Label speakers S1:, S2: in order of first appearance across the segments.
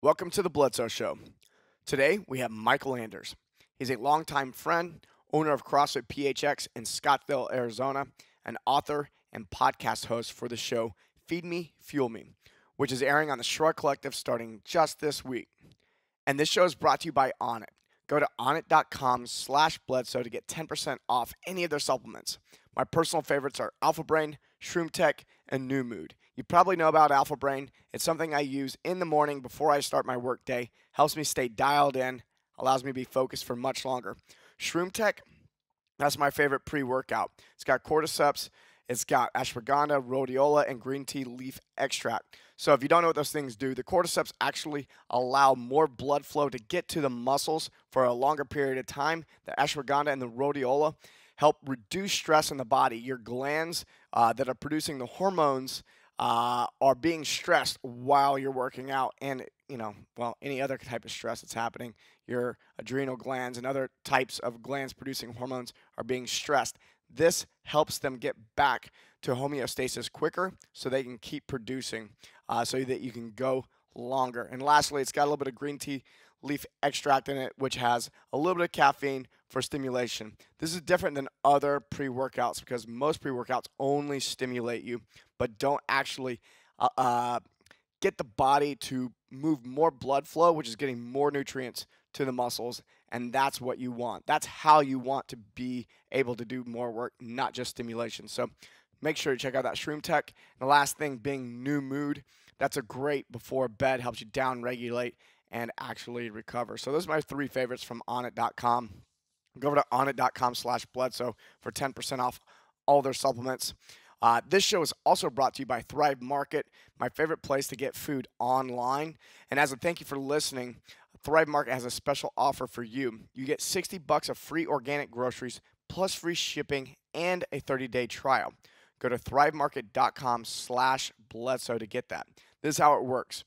S1: Welcome to the Bledsoe Show. Today we have Mycal Anders. He's a longtime friend, owner of CrossFit PHX in Scottsdale, Arizona, an author and podcast host for the show Feed Me, Fuel Me, which is airing on the Shrugged Collective starting just this week. And this show is brought to you by Onnit. Go to onnit.com/Bledsoe to get 10% off any of their supplements. My personal favorites are Alpha Brain, Shroom Tech, and New Mood. You probably know about Alpha Brain. It's something I use in the morning before I start my workday. Helps me stay dialed in, allows me to be focused for much longer. Shroom Tech, that's my favorite pre-workout. It's got cordyceps, it's got ashwagandha, rhodiola, and green tea leaf extract. So if you don't know what those things do, the cordyceps actually allow more blood flow to get to the muscles for a longer period of time. The ashwagandha and the rhodiola help reduce stress in the body. Your glands that are producing the hormones are being stressed while you're working out, and any other type of stress that's happening. Your adrenal glands and other types of glands producing hormones are being stressed. This helps them get back to homeostasis quicker so they can keep producing so that you can go longer. And lastly, it's got a little bit of green tea leaf extract in it, which has a little bit of caffeine for stimulation. This is different than other pre-workouts because most pre-workouts only stimulate you but don't actually get the body to move more blood flow, which is getting more nutrients to the muscles, and that's what you want. That's how you want to be able to do more work, not just stimulation. So make sure to check out that Shroom Tech. And the last thing being New Mood. That's a great before bed, helps you down regulate and actually recover. So those are my three favorites from onnit.com. Go over to onnit.com/Bledsoe for 10% off all their supplements. This show is also brought to you by Thrive Market, my favorite place to get food online. And as a thank you for listening, Thrive Market has a special offer for you. You get $60 of free organic groceries plus free shipping and a 30-day trial. Go to thrivemarket.com/Bledsoe to get that. This is how it works.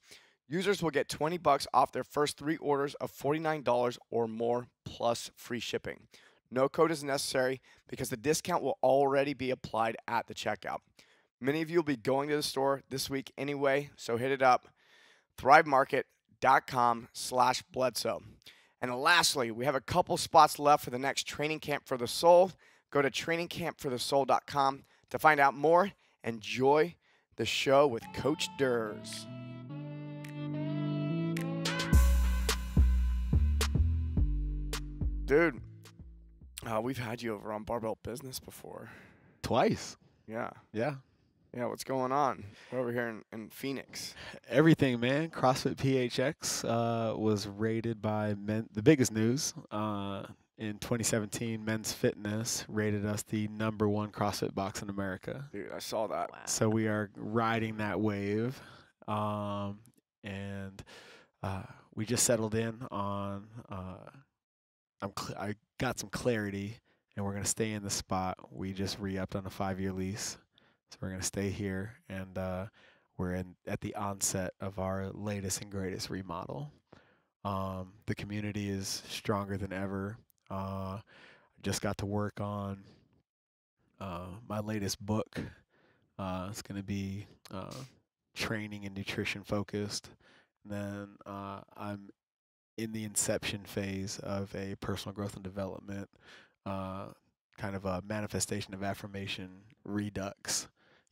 S1: Users will get $20 off their first 3 orders of $49 or more plus free shipping. No code is necessary because the discount will already be applied at the checkout. Many of you will be going to the store this week anyway, so hit it up. thrivemarket.com/Bledsoe. And lastly, we have a couple spots left for the next Training Camp for the Soul. Go to trainingcampforthesoul.com to find out more. Enjoy the show with Coach Durs. Dude, we've had you over on Barbell Business before.
S2: Twice.
S1: Yeah.
S2: Yeah.
S1: Yeah, what's going on? We're over here in Phoenix.
S2: Everything, man. CrossFit PHX was rated by the biggest news in 2017. Men's Fitness rated us the #1 CrossFit box in America.
S1: Dude, I saw that.
S3: Wow.
S2: So we are riding that wave. And we just settled in on I got some clarity, and we're going to stay in the spot. We just re-upped on a 5-year lease, so we're going to stay here, and we're at the onset of our latest and greatest remodel. The community is stronger than ever. Just got to work on my latest book. It's going to be training and nutrition focused. And then I'm in the inception phase of a personal growth and development, kind of a manifestation of affirmation redux,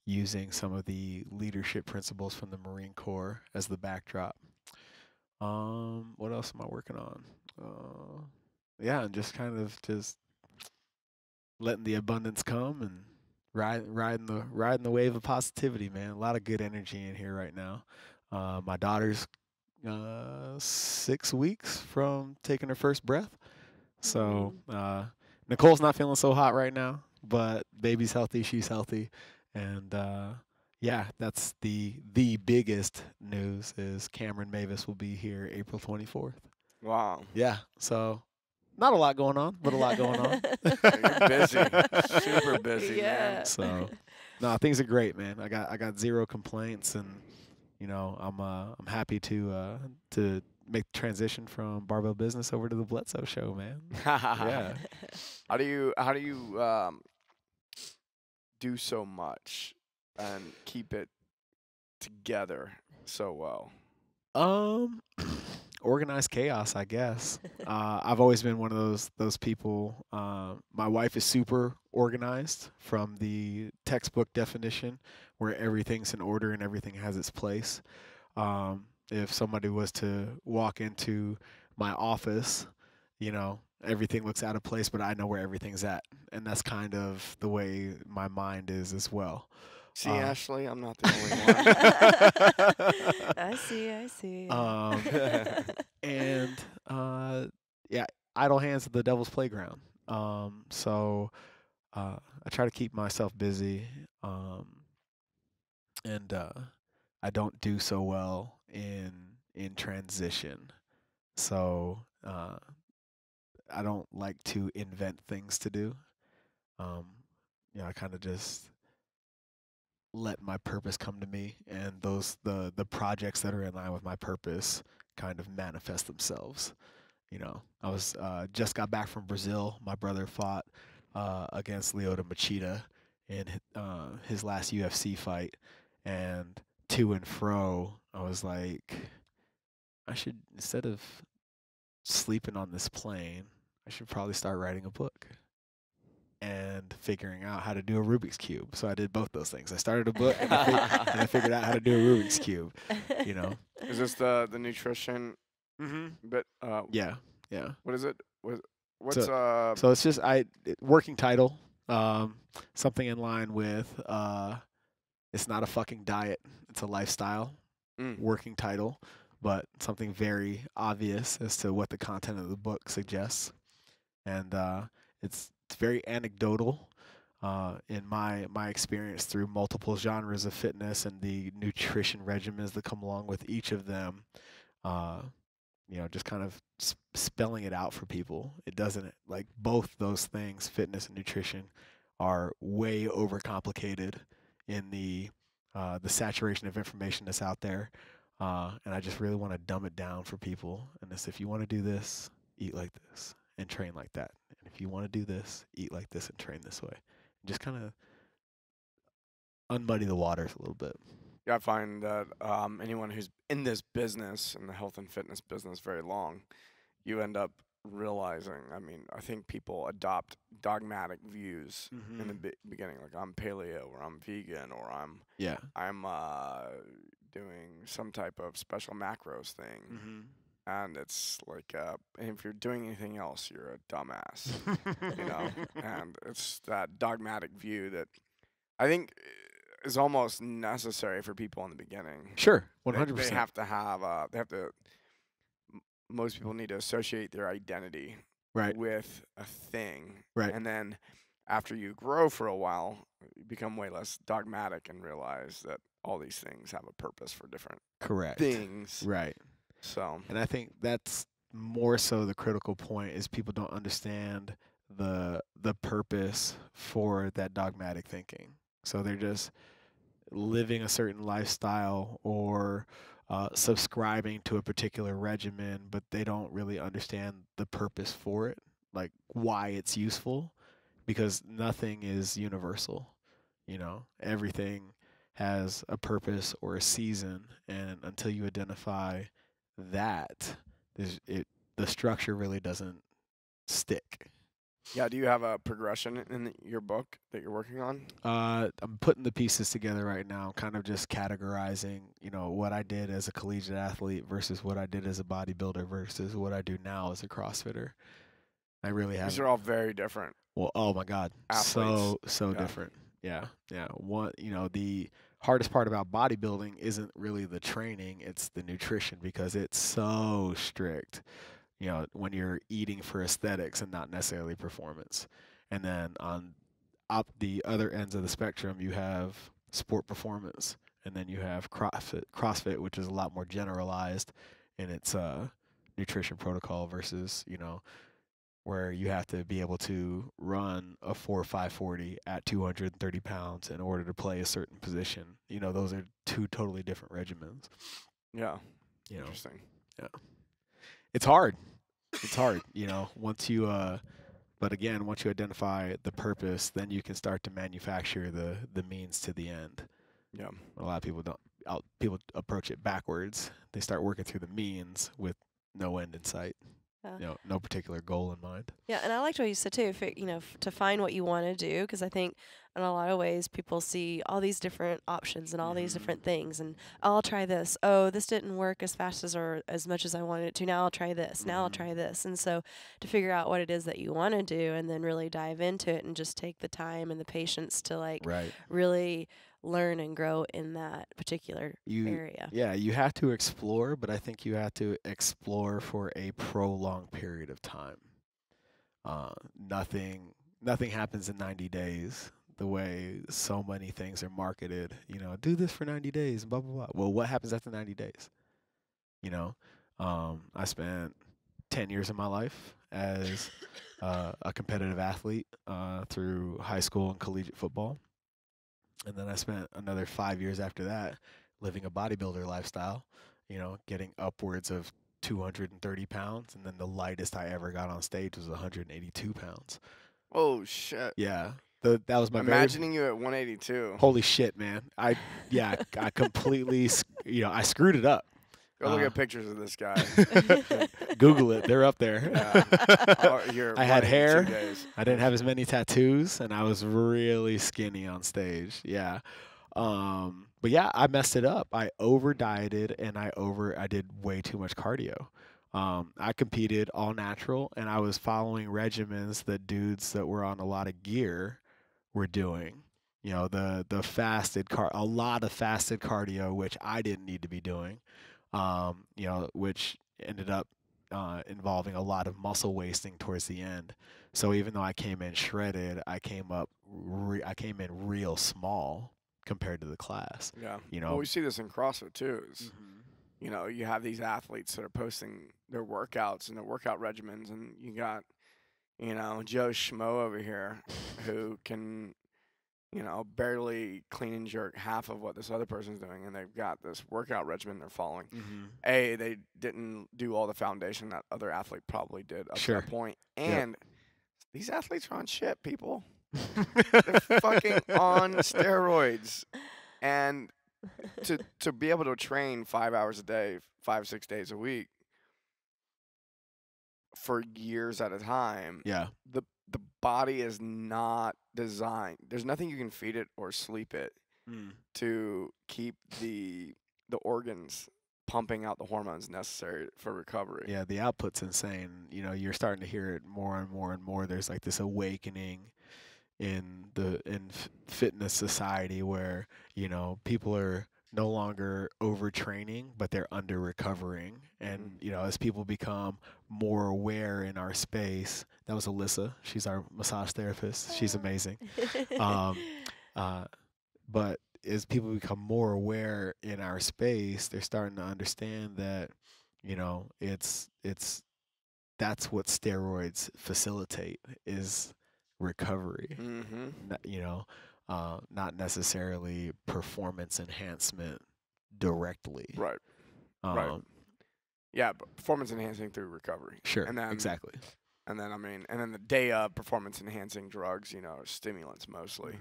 S2: using some of the leadership principles from the Marine Corps as the backdrop. What else am I working on? Yeah, and just kind of just letting the abundance come and riding the wave of positivity, man. A lot of good energy in here right now. My daughter's 6 weeks from taking her first breath. So Nicole's not feeling so hot right now, but baby's healthy, she's healthy. And yeah, that's the biggest news is Cameron Mavis will be here April 24th.
S1: Wow.
S2: Yeah, so not a lot going on, but a lot going on.
S1: You're busy. Super busy,
S3: Yeah.
S1: man.
S2: So no, things are great, man. I got zero complaints, and I'm happy to make the transition from Barbell Business over to the Bledsoe Show, man. Yeah.
S1: How do you do so much and keep it together so well?
S2: organized chaos, I guess. I've always been one of those people. My wife is super organized from the textbook definition, where everything's in order and everything has its place. If somebody was to walk into my office, everything looks out of place, but I know where everything's at, and that's kind of the way my mind is as well.
S1: See, Ashley, I'm not the only one.
S3: I see.
S2: And yeah, idle hands at the devil's playground. So I try to keep myself busy, and I don't do so well in transition. So I don't like to invent things to do. I kind of just let my purpose come to me, and the projects that are in line with my purpose kind of manifest themselves. I was just got back from Brazil. My brother fought against Lyoto Machida in his last UFC fight, and to and fro, I was like, I should, instead of sleeping on this plane, I should probably start writing a book and figuring out how to do a Rubik's Cube. So I did both those things. I started a book and I figured out how to do a Rubik's Cube.
S1: Is this the nutrition bit?
S2: Yeah.
S1: What is it? What's
S2: So it's just working title. Something in line with it's not a fucking diet. It's a lifestyle. Working title, but something very obvious as to what the content of the book suggests. And it's very anecdotal in my experience through multiple genres of fitness and the nutrition regimens that come along with each of them. Just kind of spelling it out for people. It doesn't, like, both those things, fitness and nutrition, are way overcomplicated in the saturation of information that's out there. And I just really want to dumb it down for people. And it's, if you want to do this, eat like this and train like that. And if you want to do this, eat like this and train this way. And just kind of unmuddy the waters a little bit.
S1: Yeah, I find that anyone who's in this business, in the health and fitness business, very long, you end up realizing, I think people adopt dogmatic views in the beginning, like I'm paleo or I'm vegan or I'm doing some type of special macros thing. And it's like, if you're doing anything else, you're a dumbass, and it's that dogmatic view that I think is almost necessary for people in the beginning.
S2: Sure, 100%.
S1: They have to most people need to associate their identity with a thing.
S2: Right.
S1: And then after you grow for a while, you become way less dogmatic and realize that all these things have a purpose for different things.
S2: Right.
S1: So,
S2: and I think that's more so the critical point, is people don't understand the purpose for that dogmatic thinking. So they're just living a certain lifestyle or subscribing to a particular regimen, but they don't really understand the purpose for it, like why it's useful, because nothing is universal. Everything has a purpose or a season, and until you identify that, the structure really doesn't stick.
S1: Yeah, do you have a progression in your book that you're working on?
S2: I'm putting the pieces together right now, kind of just categorizing, what I did as a collegiate athlete versus what I did as a bodybuilder versus what I do now as a CrossFitter. I really have.
S1: These are all very different.
S2: Well, oh my God,
S1: athletes.
S2: So different. Yeah. One, the hardest part about bodybuilding isn't really the training, it's the nutrition, because it's so strict. When you're eating for aesthetics and not necessarily performance. And then on the other ends of the spectrum, you have sport performance, and then you have CrossFit, which is a lot more generalized in its nutrition protocol versus, where you have to be able to run a 4.540 at 230 pounds in order to play a certain position. Those are two totally different regimens.
S1: Yeah.
S2: Interesting. Yeah. It's hard. Once you, but again, once you identify the purpose, then you can start to manufacture the means to the end.
S1: Yeah.
S2: A lot of people don't. People approach it backwards. They start working through the means with no end in sight.
S3: Yeah.
S2: No particular goal in mind.
S3: Yeah, and I liked what you said too. To find what you want to do, because I think in a lot of ways people see all these different options and all these different things, and I'll try this. Oh, this didn't work as fast or as much as I wanted it to. Now I'll try this. Now I'll try this. And so to figure out what it is that you want to do, and then really dive into it, and just take the time and the patience to
S2: Right.
S3: really learn and grow in that particular area.
S2: Yeah, you have to explore, but I think you have to explore for a prolonged period of time. Nothing happens in 90 days the way so many things are marketed. Do this for 90 days, blah, blah, blah. Well, what happens after 90 days? I spent 10 years of my life as a competitive athlete through high school and collegiate football. And then I spent another 5 years after that living a bodybuilder lifestyle, getting upwards of 230 pounds. And then the lightest I ever got on stage was 182 pounds.
S1: Oh, shit.
S2: Yeah. That was my
S1: Imagining you at 182.
S2: Holy shit, man. I completely, I screwed it up.
S1: Go look at pictures of this guy.
S2: Google it. They're up there.
S1: Yeah.
S2: I had hair.
S1: 2 days.
S2: I didn't have as many tattoos, and I was really skinny on stage. Yeah. But yeah, I messed it up. I over dieted, and I did way too much cardio. I competed all natural, and I was following regimens that dudes that were on a lot of gear were doing. The fasted a lot of fasted cardio, which I didn't need to be doing. Which ended up involving a lot of muscle wasting towards the end. So even though I came in shredded, I came in real small compared to the class.
S1: Yeah. Well, we see this in CrossFit too. You have these athletes that are posting their workouts and their workout regimens, and you got, Joe Schmo over here who can, barely clean and jerk half of what this other person's doing, and they've got this workout regimen they're following. They didn't do all the foundation that other athlete probably did up to that point. And these athletes are on shit, people. They're fucking on steroids. And to be able to train 5 hours a day, 5-6 days a week for years at a time, the body is not designed. There's nothing you can feed it or sleep it to keep the organs pumping out the hormones necessary for recovery.
S2: Yeah, the output's insane. You're starting to hear it more and more and more. There's like this awakening in fitness society where, people are no longer overtraining, but they're under recovering. And, as people become more aware in our space, that was Alyssa. She's our massage therapist. She's amazing. But as people become more aware in our space, they're starting to understand that, that's what steroids facilitate is recovery. Not necessarily performance enhancement directly.
S1: Right. Right. Yeah, but performance enhancing through recovery.
S2: Sure.
S1: And then,
S2: exactly.
S1: And then the day of performance enhancing drugs, stimulants mostly.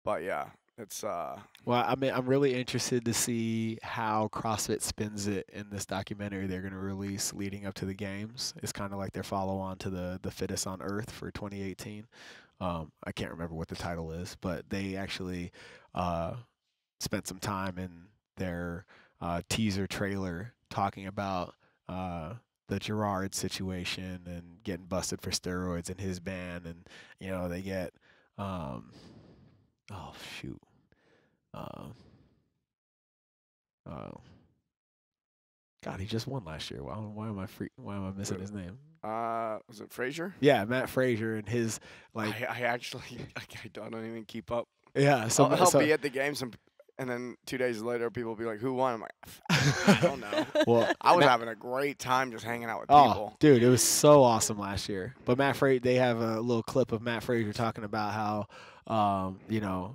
S1: But yeah, it's
S2: Well, I'm really interested to see how CrossFit spins it in this documentary they're going to release leading up to the games. It's kind of like their follow-on to the Fittest on Earth for 2018. I can't remember what the title is, but they actually spent some time in their teaser trailer talking about the Gerard situation and getting busted for steroids in his band, and they get God, he just won last year. Why am I missing his name?
S1: Was it Fraser?
S2: Yeah, Matt Fraser and his like.
S1: I actually I don't even keep up.
S2: Yeah,
S1: I'll be at the games and then 2 days later people will be like, "Who won?" I'm like, "I don't know."
S2: Well,
S1: I was having a great time just hanging out with people.
S2: Oh, dude, it was so awesome last year. But Matt Fraser, they have a little clip of Matt Fraser talking about how,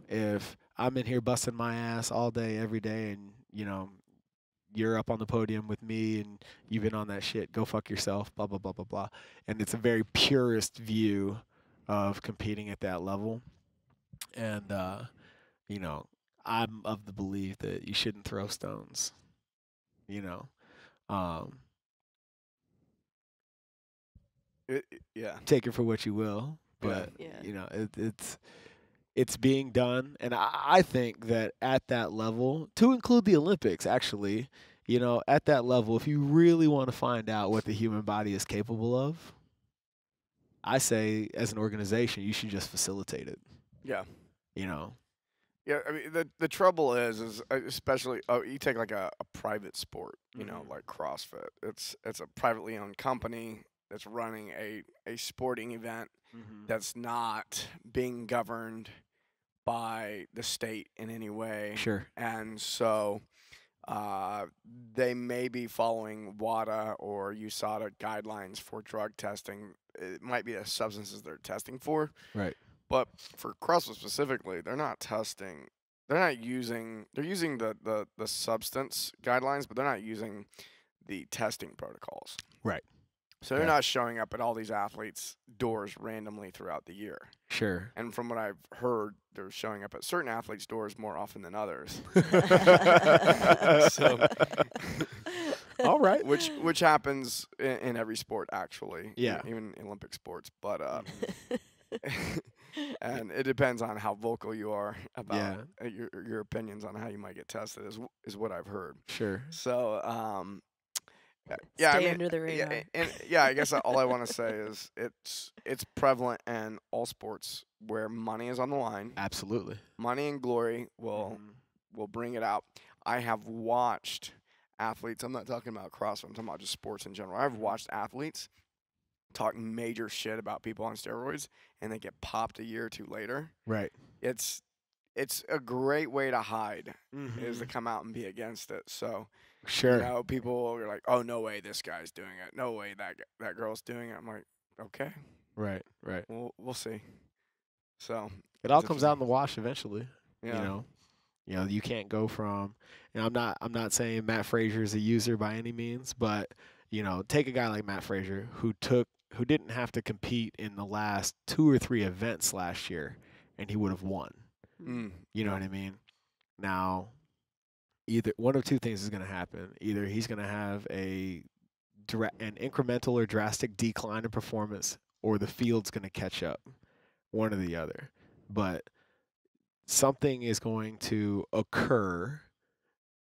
S2: if I'm in here busting my ass all day, every day, and you're up on the podium with me and you've been on that shit, go fuck yourself, blah, blah, blah, blah, blah. And it's a very purist view of competing at that level. And, I'm of the belief that you shouldn't throw stones,
S1: Yeah.
S2: take it for what you will.
S1: Yeah.
S2: But
S3: Yeah.
S2: you know, it's being done, and I think that at that level, to include the Olympics, actually, you know, at that level, if you really want to find out what the human body is capable of, I say as an organization, you should just facilitate it.
S1: Yeah.
S2: You know,
S1: Yeah, I mean the trouble is especially you take like a private sport, you know,
S2: Mhm.
S1: like CrossFit. It's a privately owned company that's running a sporting event that's not being governed by the state in any way,
S2: Sure.
S1: and so they may be following WADA or USADA guidelines for drug testing. It might be the substances they're testing for.
S2: Right.
S1: But for CrossFit specifically, they're not testing. They're not using. They're using the substance guidelines, but they're not using the testing protocols.
S2: Right.
S1: So they're
S2: Okay.
S1: not showing up at all these athletes' doors randomly throughout the year.
S2: Sure.
S1: And from what I've heard, they're showing up at certain athletes' doors more often than others. So,
S2: All right.
S1: which happens in every sport actually.
S2: Yeah.
S1: Even Olympic sports, but
S2: Mhm.
S1: and it depends on how vocal you are about
S2: Yeah.
S1: your opinions on how you might get tested is what I've heard.
S2: Sure.
S1: So yeah, I
S3: Stay
S1: mean,
S3: under the radar.
S1: yeah, I guess all I want to say is it's prevalent in all sports where money is on the line.
S2: Absolutely.
S1: Money and glory will bring it out. I have watched athletes. I'm not talking about CrossFit. I'm talking about just sports in general. I've watched athletes talk major shit about people on steroids, and they get popped a year or two later.
S2: Right.
S1: It's a great way to hide is to
S2: Mhm.
S1: come out and be against it. So
S2: Sure.
S1: you know, people are like, "Oh, no way, this guy's doing it. No way, that girl's doing it." I'm like, "Okay,
S2: Right. Right.
S1: we'll see." So
S2: It all
S1: it's
S2: comes out in the
S1: interesting.
S2: wash eventually.
S1: Yeah.
S2: You know, you can't go from. And I'm not saying Matt Fraser is a user by any means, but you know, take a guy like Matt Fraser who didn't have to compete in the last 2 or 3 events last year, and he would have won. You know
S1: yeah.
S2: what I mean? Now, either one of two things is going to happen. Either he's going to have an incremental or drastic decline in performance, or the field's going to catch up. One or the other. But something is going to occur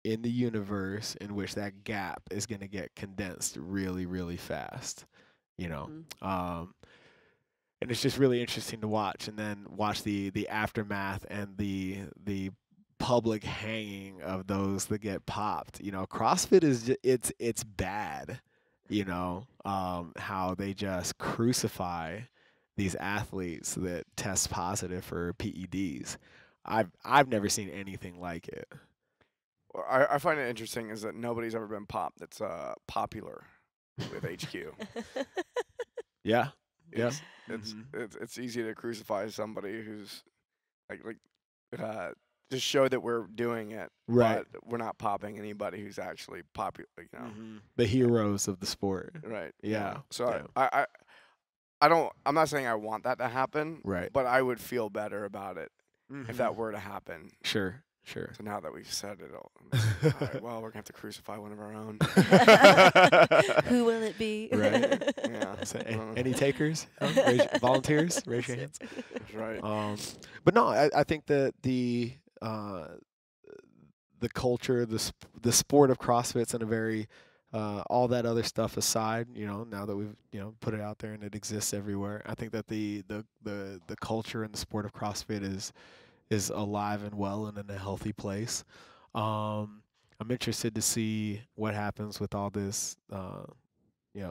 S2: in the universe in which that gap is going to get condensed really, really fast. You know, and it's just really interesting to watch, and then watch the aftermath and the public hanging of those that get popped. You know, CrossFit is it's bad. You know, how they just crucify these athletes that test positive for PEDs. I've never seen anything like it.
S1: Well, I find it interesting is that nobody's ever been popped that's popular with HQ.
S2: Yeah. Yeah.
S1: It's easy to crucify somebody who's like just show that we're doing it,
S2: Right.
S1: but we're not popping anybody who's actually popular. You know,
S2: The heroes of the sport.
S1: right?
S2: Yeah.
S1: So
S2: Yeah.
S1: I don't. I'm not saying I want that to happen,
S2: Right.
S1: but I would feel better about it if that were to happen.
S2: Sure. Sure.
S1: So now that we've said it all, all right, well, we're gonna have to crucify one of our own.
S3: Who will it be?
S2: Right.
S1: Yeah.
S2: So, any takers? Volunteers? Raise your hands.
S1: That's right.
S2: But no, I think that the culture, the sport of CrossFit's in a very all that other stuff aside, you know, now that we've put it out there and it exists everywhere, I think that the culture and the sport of CrossFit is alive and well and in a healthy place. I'm interested to see what happens with all this,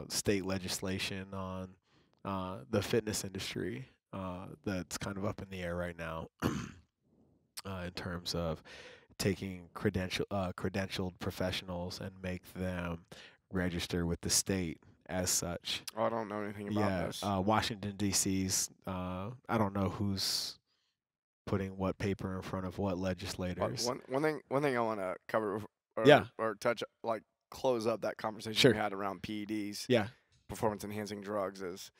S2: state legislation on the fitness industry that's kind of up in the air right now in terms of taking credentialed professionals and make them register with the state as such.
S1: Oh, I don't know anything about this.
S2: Washington D.C.'s. I don't know who's putting what paper in front of what legislators.
S1: One thing I want to cover or touch, like close up that conversation
S2: Sure.
S1: we had around PEDs,
S2: Yeah.
S1: performance enhancing drugs, is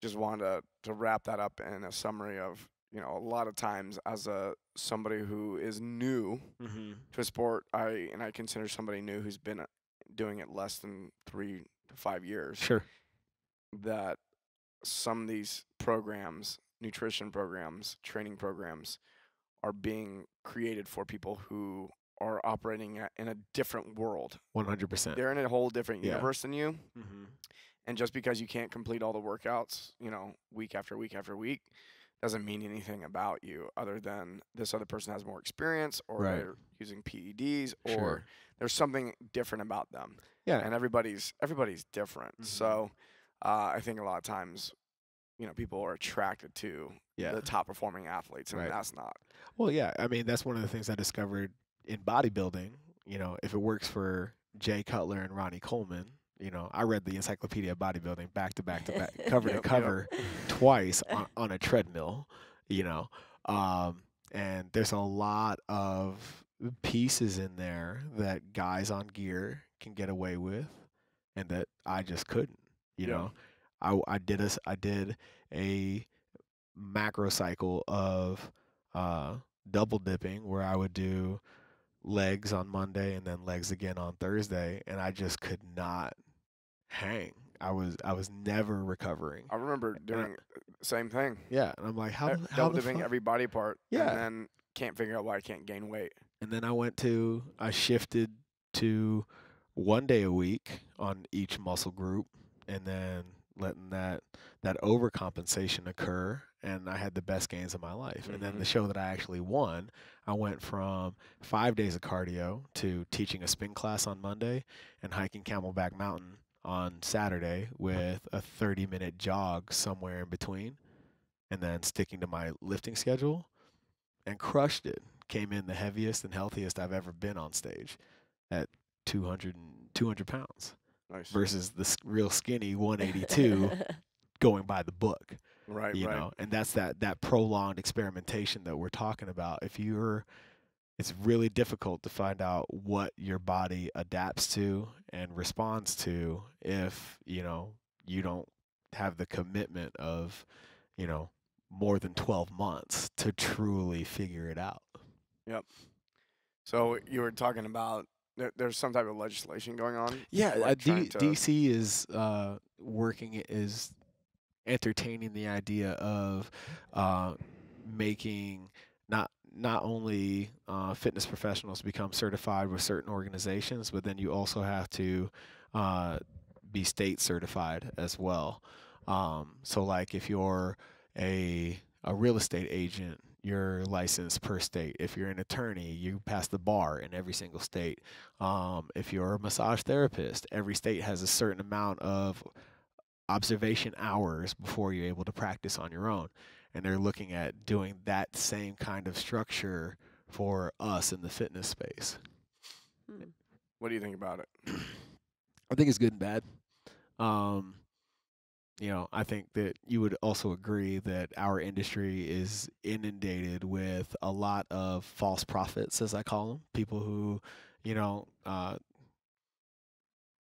S1: just wanted to wrap that up in a summary of, you know, a lot of times as somebody who is new to a sport, I consider somebody new who's been doing it less than 3 to 5 years.
S2: Sure.
S1: that some of these programs, nutrition programs, training programs, are being created for people who are operating in a different world.
S2: 100%.
S1: They're in a whole different
S2: Yeah.
S1: universe than you.
S2: Mm-hmm.
S1: And just because you can't complete all the workouts, week after week after week, doesn't mean anything about you other than this other person has more experience, or
S2: Right.
S1: they're using PEDs, or
S2: Sure.
S1: there's something different about them.
S2: Yeah.
S1: And everybody's different.
S2: Mhm.
S1: So I think a lot of times, people are attracted to
S2: Yeah.
S1: the top performing athletes, and
S2: Right.
S1: that's not.
S2: Well, yeah. I mean, that's one of the things I discovered in bodybuilding. If it works for Jay Cutler and Ronnie Coleman, I read the Encyclopedia of Bodybuilding back to back to back, cover to
S1: Yep,
S2: cover, twice on a treadmill. And there's a lot of pieces in there that guys on gear can get away with, and that I just couldn't. I did a macro cycle of double dipping where I would do legs on Monday and then legs again on Thursday, and I just could not hang. I was never recovering.
S1: I remember doing the same thing.
S2: Yeah, and I'm like, how
S1: double
S2: the
S1: dipping
S2: fuck?
S1: every body part,
S2: Yeah.
S1: and then can't figure out why I can't gain weight.
S2: And then I shifted to 1 day a week on each muscle group, and then letting that overcompensation occur, and I had the best gains of my life. And then the show that I actually won, I went from 5 days of cardio to teaching a spin class on Monday and hiking Camelback Mountain on Saturday with a 30-minute jog somewhere in between, and then sticking to my lifting schedule, and crushed it. Came in the heaviest and healthiest I've ever been on stage at 200 pounds.
S1: Nice.
S2: Versus the real skinny 182 going by the book.
S1: Right.
S2: And that's that prolonged experimentation that we're talking about. It's really difficult to find out what your body adapts to and responds to if, you don't have the commitment of, more than 12 months to truly figure it out.
S1: Yep. So you were talking about there's some type of legislation going on.
S2: Yeah,
S1: like
S2: DC is entertaining the idea of making not only fitness professionals become certified with certain organizations, but then you also have to be state certified as well. So like if you're a real estate agent, you're licensed per state. If you're an attorney, you pass the bar in every single state. If you're a massage therapist, every state has a certain amount of observation hours before you're able to practice on your own. And they're looking at doing that same kind of structure for us in the fitness space.
S1: What do you think about it?
S2: I think it's good and bad. I think that you would also agree that our industry is inundated with a lot of false prophets, as I call them, people who,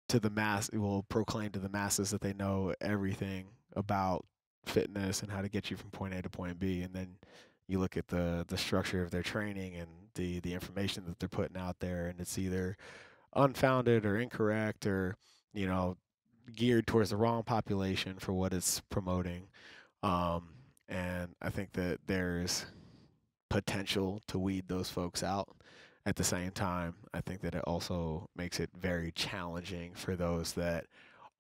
S2: to the mass will proclaim to the masses that they know everything about fitness and how to get you from point A to point B, and then you look at the structure of their training and the information that they're putting out there, and it's either unfounded or incorrect or geared towards the wrong population for what it's promoting. And I think that there's potential to weed those folks out. At the same time, I think that it also makes it very challenging for those that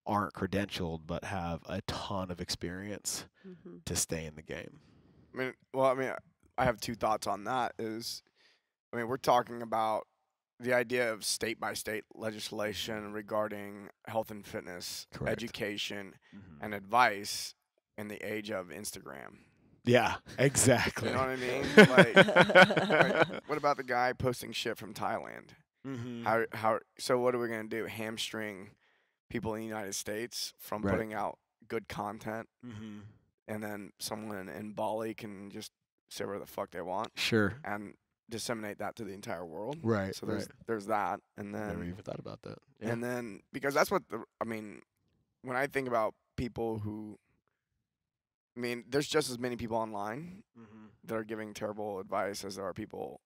S2: aren't credentialed but have a ton of experience to stay in the game.
S1: I have two thoughts on that. We're talking about the idea of state-by-state legislation regarding health and fitness,
S2: Correct.
S1: education, and advice in the age of Instagram.
S2: Yeah, exactly.
S1: You know what I mean? What about the guy posting shit from Thailand? So what are we going to do? Hamstring people in the United States from putting out good content? And then someone in Bali can just say whatever the fuck they want?
S2: Sure.
S1: And disseminate that to the entire world.
S2: Right.
S1: So there's that, and then
S2: never even thought about that. Yeah.
S1: And then because that's what when I think about people who, there's just as many people online that are giving terrible advice as there are people,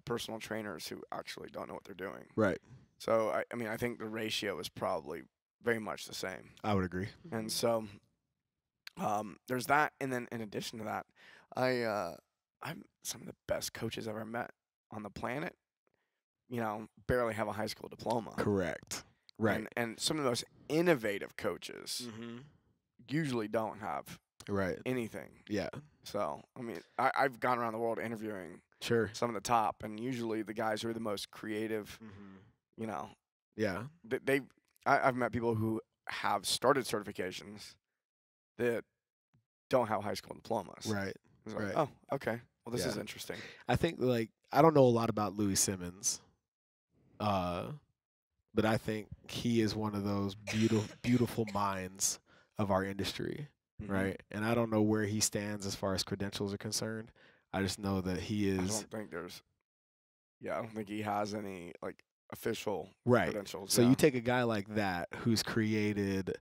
S1: personal trainers who actually don't know what they're doing.
S2: Right.
S1: So I think the ratio is probably very much the same.
S2: I would agree.
S1: And so there's that, and then in addition to that, I'm some of the best coaches I've ever met on the planet. Barely have a high school diploma.
S2: Correct. Right.
S1: And some of the most innovative coaches
S2: Mm-hmm.
S1: usually don't have
S2: Right.
S1: anything.
S2: Yeah.
S1: So I mean, I've gone around the world interviewing
S2: Sure.
S1: some of the top, and usually the guys who are the most creative,
S2: Mm-hmm. Yeah.
S1: I've met people who have started certifications that don't have high school diplomas.
S2: Right.
S1: It's like,
S2: Right.
S1: oh, okay. Well, this
S2: Yeah.
S1: is interesting.
S2: I think I don't know a lot about Louis Simmons, but I think he is one of those beautiful minds of our industry,
S1: Mhm.
S2: right? And I don't know where he stands as far as credentials are concerned. I just know that he
S1: I
S2: is
S1: don't think he has any official
S2: right.
S1: credentials.
S2: So
S1: yeah.
S2: you take a guy like that who's created,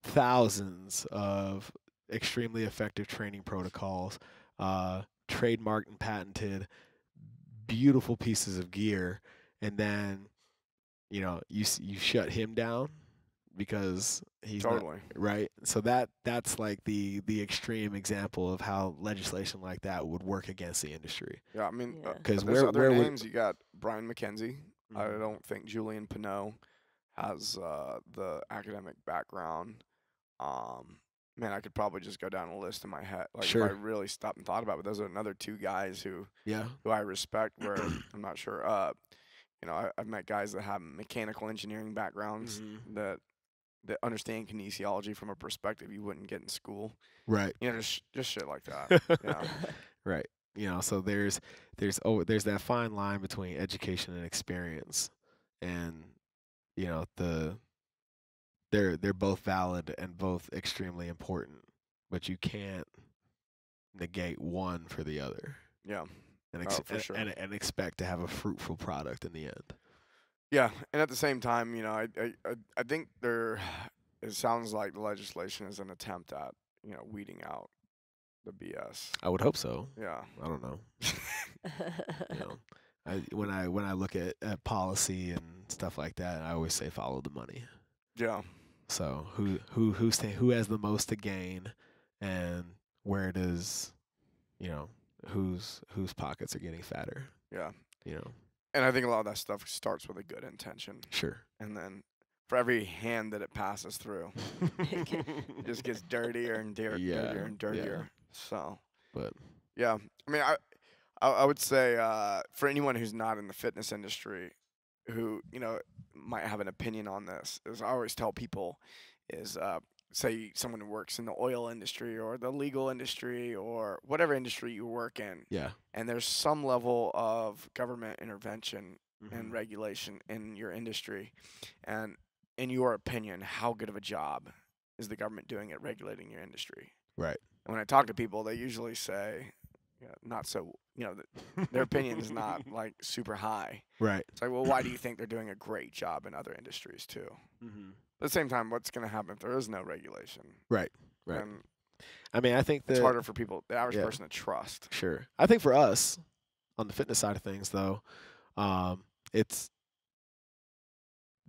S2: thousands of extremely effective training protocols, trademarked and patented, beautiful pieces of gear, and then you shut him down because he's
S1: Totally.
S2: not right. So that's like the extreme example of how legislation like that would work against the industry.
S1: Yeah, I mean,
S3: Yeah.
S2: Because
S1: there's other
S2: where would
S1: names. You got Brian McKenzie. I
S2: Mhm.
S1: don't think Julian Pinot has the academic background. Man, I could probably just go down a list in my head, if I
S2: Sure.
S1: really stopped and thought about it. But those are another two guys who
S2: Yeah.
S1: I respect. Where I'm not sure. I've met guys that have mechanical engineering backgrounds
S2: Mhm.
S1: that understand kinesiology from a perspective you wouldn't get in school.
S2: Right.
S1: Just shit like that. Yeah.
S2: Right. So there's that fine line between education and experience, and they're both valid and both extremely important, but you can't negate one for the other
S1: Yeah.
S2: and
S1: For sure.
S2: and expect to have a fruitful product in the end.
S1: Yeah, and at the same time, I think it sounds like the legislation is an attempt at weeding out the BS.
S2: I would hope so.
S1: Yeah.
S2: I don't know. When I look at policy and stuff like that, I always say follow the money.
S1: Yeah.
S2: So who has the most to gain, and where does whose pockets are getting fatter?
S1: Yeah.
S2: You know.
S1: And I think a lot of that stuff starts with a good intention,
S2: Sure.
S1: and then for every hand that it passes through, it just gets dirtier and dirtier and dirtier. So,
S2: But
S1: yeah, I mean, I would say for anyone who's not in the fitness industry, who might have an opinion on this, is I always tell people is say someone who works in the oil industry or the legal industry or whatever industry you work in,
S2: yeah.
S1: and there's some level of government intervention
S2: Mhm.
S1: and regulation in your industry, and in your opinion, how good of a job is the government doing at regulating your industry?
S2: Right.
S1: And when I talk to people, they usually say, not so, their opinion is not super high.
S2: Right.
S1: It's like, well, why do you think they're doing a great job in other industries too?
S2: Mm-hmm.
S1: At the same time, what's going to happen if there is no regulation?
S2: Right. Right.
S1: And
S2: I mean, I think
S1: it's
S2: that
S1: harder for people, the average
S2: yeah.
S1: person, to trust.
S2: Sure. I think for us, on the fitness side of things, though, it's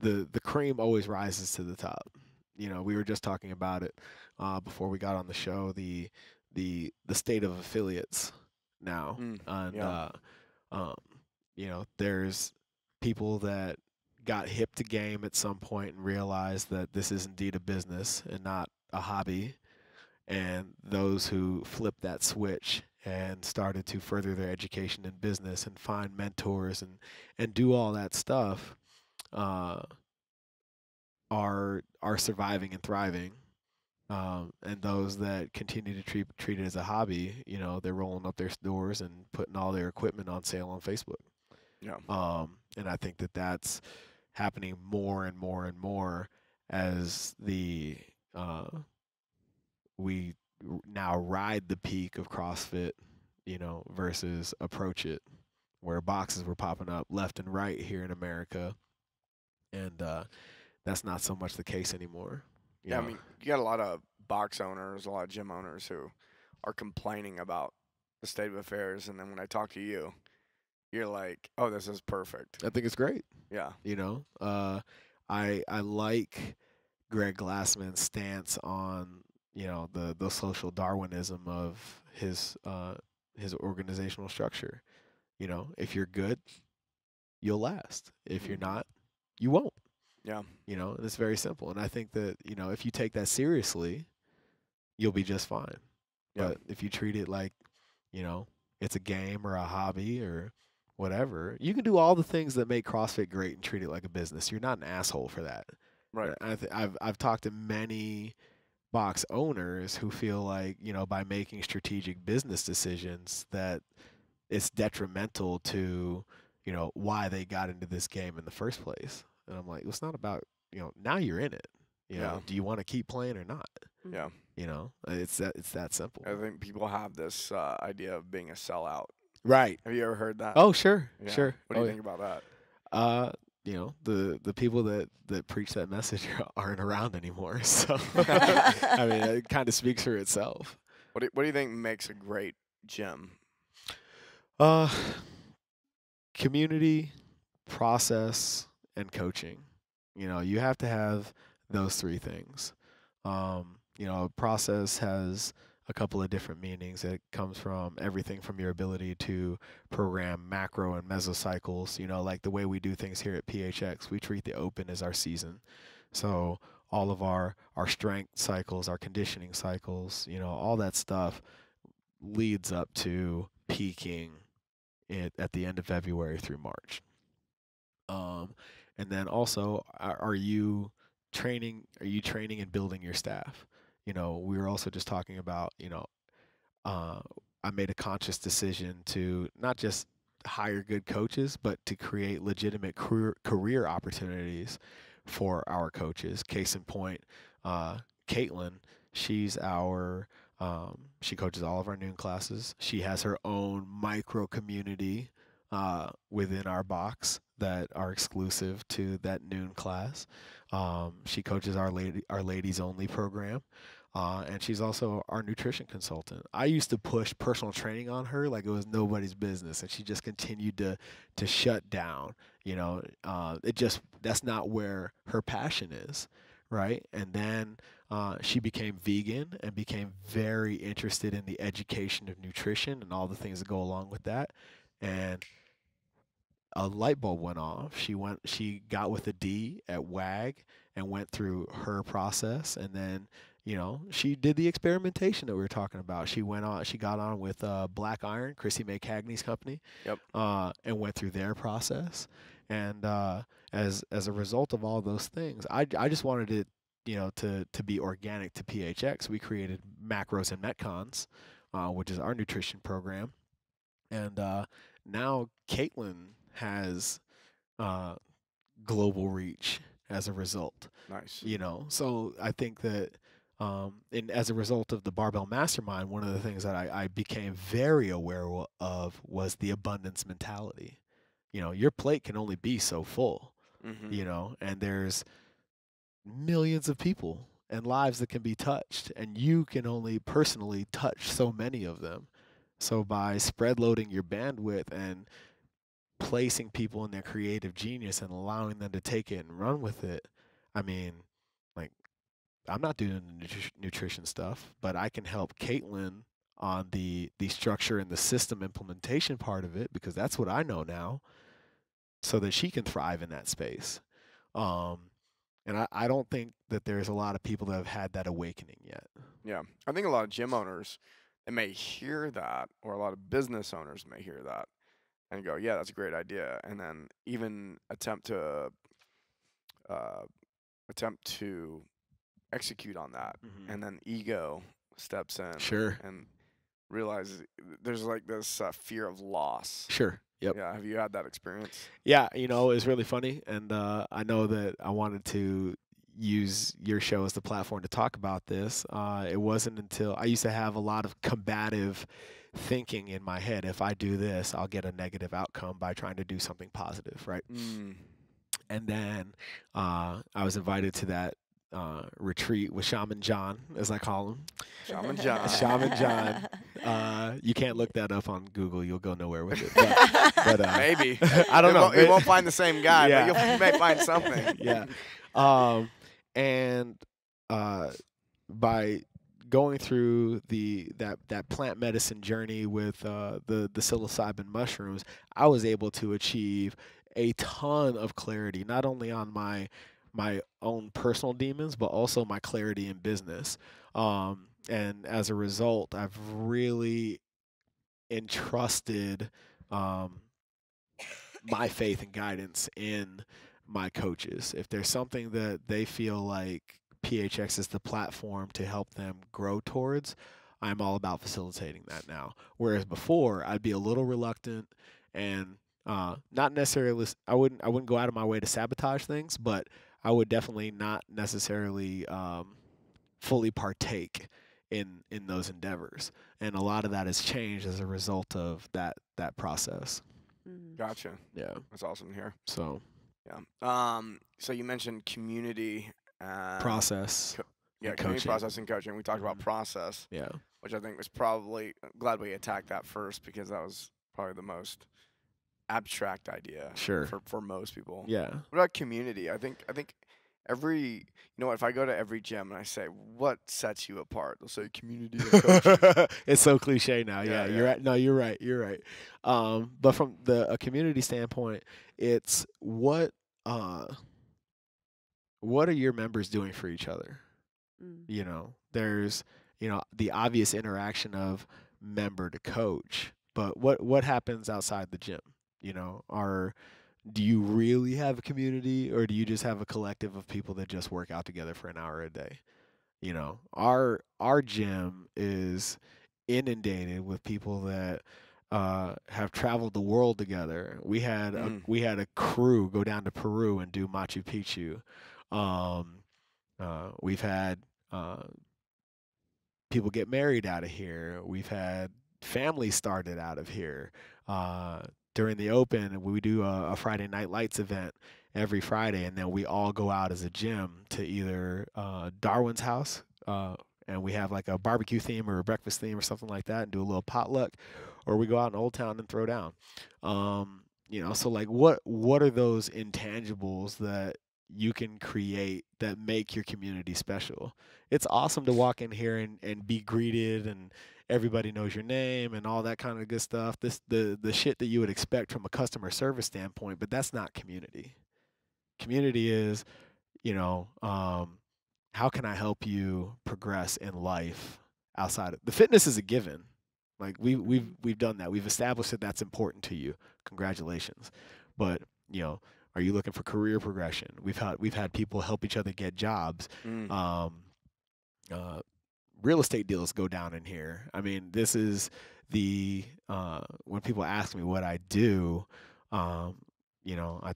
S2: the cream always rises to the top. We were just talking about it before we got on the show. The state of affiliates now, and
S1: yeah.
S2: there's people that got hip to game at some point and realized that this is indeed a business and not a hobby, and those who flipped that switch and started to further their education in business and find mentors and do all that stuff are surviving and thriving. And those that continue to treat it as a hobby, they're rolling up their doors and putting all their equipment on sale on Facebook.
S1: Yeah.
S2: And I think that that's happening more and more and more as we now ride the peak of CrossFit, versus approach it, where boxes were popping up left and right here in America, and that's not so much the case anymore.
S1: Yeah, I mean, you got a lot of box owners, a lot of gym owners who are complaining about the state of affairs, and then when I talk to you, you're like, oh, this is perfect.
S2: I think it's great.
S1: Yeah.
S2: You know, I like Greg Glassman's stance on, you know, the social Darwinism of his organizational structure. You know, if you're good, you'll last. If you're not, you won't.
S1: Yeah.
S2: You know, and it's very simple. And I think that, you know, if you take that seriously, you'll be just fine.
S1: Yeah.
S2: But if you treat it like, you know, it's a game or a hobby or whatever, you can do all the things that make CrossFit great and treat it like a business. You're not an asshole for that.
S1: Right.
S2: I've talked to many box owners who feel like, you know, by making strategic business decisions that it's detrimental to, you know, why they got into this game in the first place. And I'm like, it's not about, you know, now you're in it. You know, do you want to keep playing or not?
S1: Yeah.
S2: You know, it's that simple.
S1: I think people have this idea of being a sellout.
S2: Right.
S1: Have you ever heard that?
S2: Oh, sure.
S1: Yeah.
S2: Sure.
S1: What do you think about that?
S2: You know, the people that preach that message aren't around anymore. So, I mean, it kind of speaks for itself.
S1: What do you think makes a great gym?
S2: Community, process, and coaching. You know, you have to have those three things. You know, process has a couple of different meanings. It comes from everything from your ability to program macro and mesocycles. You know, like the way we do things here at PHX, we treat the open as our season. So all of our strength cycles, our conditioning cycles, you know, all that stuff leads up to peaking at the end of February through March. And then also, are you training and building your staff? You know, we were also just talking about, you know, I made a conscious decision to not just hire good coaches, but to create legitimate career opportunities for our coaches. Case in point, Caitlin, she's our she coaches all of our noon classes. She has her own micro community within our box that are exclusive to that noon class. She coaches our ladies only program. And she's also our nutrition consultant. I used to push personal training on her like it was nobody's business, and she just continued to shut down. You know, that's not where her passion is, right? And then she became vegan and became very interested in the education of nutrition and all the things that go along with that. And a light bulb went off. She got with a D at WAG and went through her process, and then, you know, she did the experimentation that we were talking about. She got on with Black Iron, Chrissy May Cagney's company.
S1: Yep.
S2: And went through their process. And as a result of all those things, I just wanted it, you know, to be organic to PHX. We created Macros and Metcons, which is our nutrition program. And now Caitlin has global reach as a result.
S1: Nice.
S2: You know, so I think that and as a result of the Barbell Mastermind, one of the things that I became very aware of was the abundance mentality. You know, your plate can only be so full, you know, and there's millions of people and lives that can be touched, and you can only personally touch so many of them. So by spread loading your bandwidth and placing people in their creative genius and allowing them to take it and run with it, I mean, like, I'm not doing the nutrition stuff, but I can help Caitlin on the structure and the system implementation part of it, because that's what I know now, so that she can thrive in that space. And I don't think that there's a lot of people that have had that awakening yet.
S1: Yeah. I think a lot of gym owners, they may hear that, or a lot of business owners may hear that and go, yeah, that's a great idea. And then even attempt to execute on that. And then ego steps in.
S2: Sure.
S1: And realizes there's like this fear of loss.
S2: Sure. Yep.
S1: Yeah. Have you had that experience?
S2: Yeah, you know, it's really funny, and I know that I wanted to use your show as the platform to talk about this. It wasn't until I used to have a lot of combative thinking in my head. If I do this, I'll get a negative outcome by trying to do something positive, right? And then I was invited to that retreat with Shaman John, as I call him.
S1: Shaman John.
S2: Shaman John. You can't look that up on Google. You'll go nowhere with it. But
S1: Maybe.
S2: I don't know.
S1: You won't find the same guy,
S2: Yeah.
S1: but you may find something.
S2: Yeah. And by going through that plant medicine journey with the psilocybin mushrooms, I was able to achieve a ton of clarity, not only on my own personal demons, but also my clarity in business. And as a result, I've really entrusted my faith and guidance in my coaches. If there's something that they feel like PHX is the platform to help them grow towards, I'm all about facilitating that now. Whereas before, I'd be a little reluctant and not necessarily, I wouldn't go out of my way to sabotage things, but I would definitely not necessarily fully partake in those endeavors. And a lot of that has changed as a result of that process.
S1: Gotcha.
S2: Yeah.
S1: That's awesome to hear.
S2: So.
S1: Yeah. So you mentioned community.
S2: Process.
S1: Community
S2: coaching.
S1: Process and coaching. We talked about process.
S2: Yeah.
S1: Which I think was probably, glad we attacked that first because that was probably the most abstract idea.
S2: Sure.
S1: For most people.
S2: Yeah.
S1: What about community? I think every, if I go to every gym and I say, what sets you apart? They'll say community and coaching.
S2: It's so cliche now. Yeah,
S1: Yeah.
S2: you're right. No, you're right. You're right. But from a community standpoint, it's what are your members doing for each other? There's, the obvious interaction of member to coach, but what happens outside the gym? Do you really have a community, or do you just have a collective of people that just work out together for an hour a day? Our gym is inundated with people that have traveled the world together. We had a crew go down to Peru and do Machu Picchu. We've had people get married out of here. We've had families started out of here. During the Open, we do a Friday Night Lights event every Friday, and then we all go out as a gym to either Darwin's house, and we have like a barbecue theme or a breakfast theme or something like that, and do a little potluck, or we go out in Old Town and throw down. So like what are those intangibles that you can create that make your community special? It's awesome to walk in here and be greeted and everybody knows your name and all that kind of good stuff. The shit that you would expect from a customer service standpoint, but that's not community. Community is, how can I help you progress in life outside of the fitness is a given. Like we've done that. We've established that that's important to you. Congratulations. But, are you looking for career progression? We've had people help each other get jobs. Real estate deals go down in here. I mean, this is when people ask me what I do, I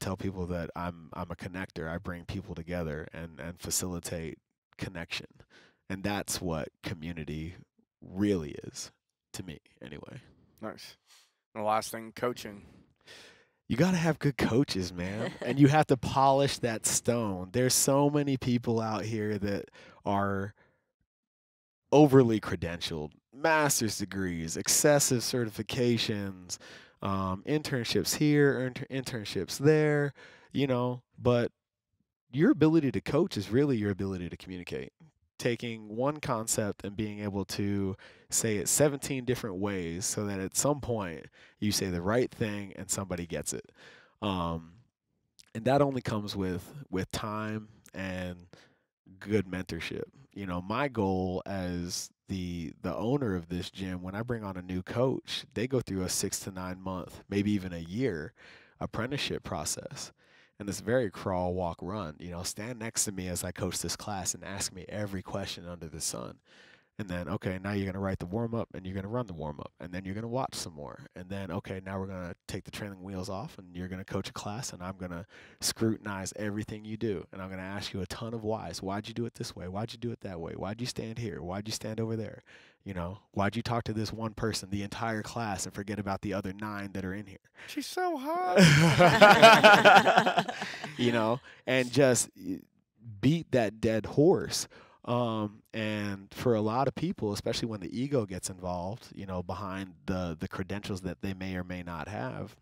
S2: tell people that I'm a connector. I bring people together and facilitate connection. And that's what community really is to me anyway.
S1: Nice. And the last thing, coaching.
S2: You got to have good coaches, man. And you have to polish that stone. There's so many people out here that are overly credentialed, master's degrees, excessive certifications, internships here, internships there, but your ability to coach is really your ability to communicate. Taking one concept and being able to say it 17 different ways so that at some point you say the right thing and somebody gets it. And that only comes with time and good mentorship. My goal as the owner of this gym, when I bring on a new coach, they go through a 6 to 9 month, maybe even a year apprenticeship process. And it's very crawl, walk, run. Stand next to me as I coach this class and ask me every question under the sun. And then, okay, now you're going to write the warm-up and you're going to run the warm-up. And then you're going to watch some more. And then, okay, now we're going to take the training wheels off and you're going to coach a class and I'm going to scrutinize everything you do. And I'm going to ask you a ton of whys. Why'd you do it this way? Why'd you do it that way? Why'd you stand here? Why'd you stand over there? Why'd you talk to this one person the entire class and forget about the other 9 that are in here?
S1: She's so hot.
S2: And just beat that dead horse. And for a lot of people, especially when the ego gets involved, behind the credentials that they may or may not have,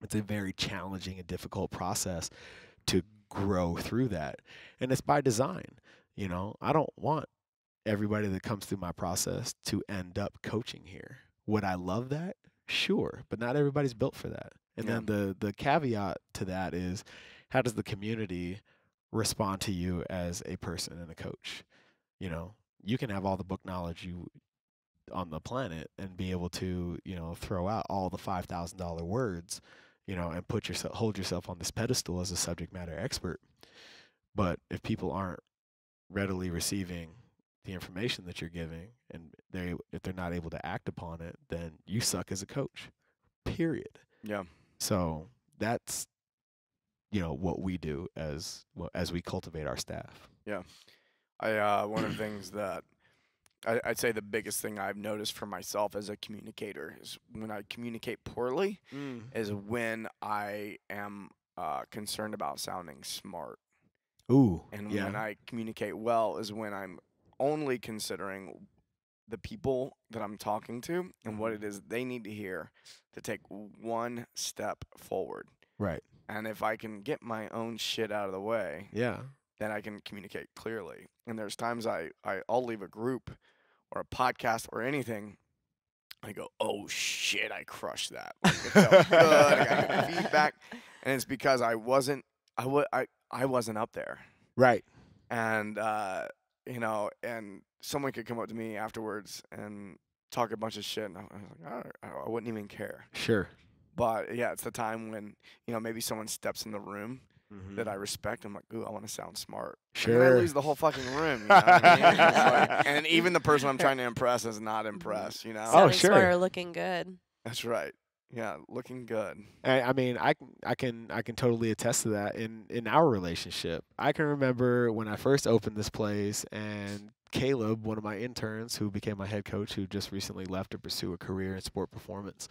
S2: it's a very challenging and difficult process to grow through that. And it's by design. I don't want everybody that comes through my process to end up coaching here. Would I love that? Sure, but not everybody's built for that. And then the caveat to that is, how does the community respond to you as a person and a coach? You can have all the book knowledge on the planet and be able to, throw out all the $5,000 words, and hold yourself on this pedestal as a subject matter expert. But if people aren't readily receiving the information that you're giving, and if they're not able to act upon it, then you suck as a coach, period.
S1: Yeah.
S2: So that's, what we do as we cultivate our staff.
S1: Yeah. One of the things that I'd say the biggest thing I've noticed for myself as a communicator is when I communicate poorly is when I am concerned about sounding smart.
S2: Ooh.
S1: And when I communicate well is when I'm only considering the people that I'm talking to and what it is they need to hear to take one step forward.
S2: Right.
S1: And if I can get my own shit out of the way, then I can communicate clearly. And there's times I'll leave a group or a podcast or anything, I go, oh shit, I crushed that. Like, it felt good. I got good feedback, and it's because I wasn't up there.
S2: Right.
S1: And and someone could come up to me afterwards and talk a bunch of shit, and I was like, all right, I wouldn't even care.
S2: Sure.
S1: But yeah, it's the time when maybe someone steps in the room that I respect. I'm like, ooh, I want to sound smart.
S2: Sure.
S1: And then I lose the whole fucking room. You know what I mean? It's like, and even the person I'm trying to impress is not impressed.
S3: Sounding smart or looking good.
S1: That's right. Yeah, looking good.
S2: I mean, I can totally attest to that in our relationship. I can remember when I first opened this place, and Caleb, one of my interns who became my head coach, who just recently left to pursue a career in sport performance,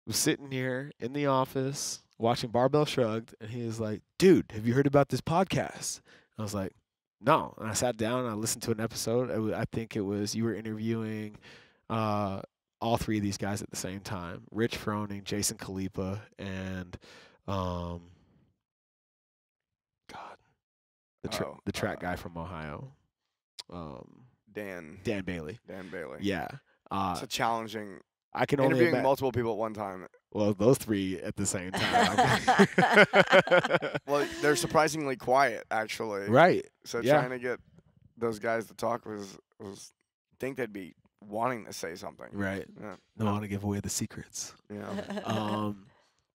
S2: was sitting here in the office watching Barbell Shrugged, and he was like, dude, have you heard about this podcast? I was like, no. And I sat down and I listened to an episode. I think it was, you were interviewing all three of these guys at the same time: Rich Froning, Jason Khalipa, and the track guy from Ohio,
S1: Dan
S2: Bailey.
S1: Dan Bailey.
S2: Yeah.
S1: It's a challenging.
S2: I can only
S1: interviewing multiple people at one time.
S2: Well, those three at the same time.
S1: Well, they're surprisingly quiet, actually.
S2: Right.
S1: So trying to get those guys to talk was think they'd be wanting to say something.
S2: Right.
S1: Yeah.
S2: Don't want to give away the secrets.
S1: Yeah.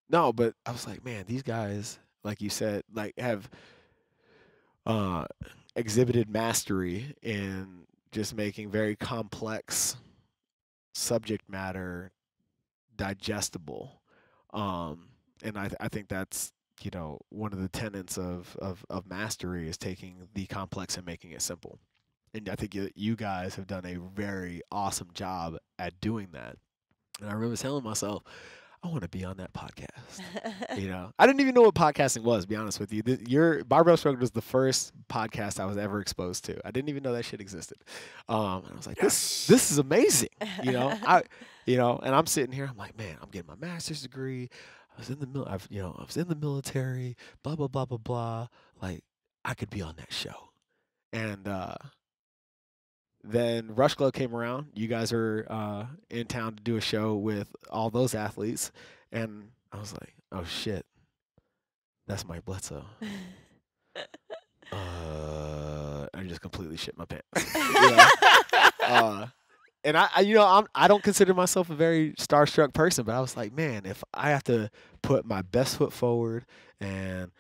S2: No, but I was like, man, these guys, like you said, like have exhibited mastery in just making very complex subject matter digestible. And I think that's, one of the tenets of mastery is taking the complex and making it simple. And I think you guys have done a very awesome job at doing that. And I remember telling myself, I want to be on that podcast. I didn't even know what podcasting was, to be honest with you. Your Barbell Shrugged was the first podcast I was ever exposed to. I didn't even know that shit existed. And I was like, this is amazing. And I'm sitting here, I'm like, man, I'm getting my master's degree. I was in the military, blah, blah, blah, blah, blah. Like, I could be on that show. And then Rush Club came around. You guys are in town to do a show with all those athletes. And I was like, oh, shit. That's Mike Bledsoe. I just completely shit my pants. And I don't consider myself a very starstruck person, but I was like, man, if I have to put my best foot forward and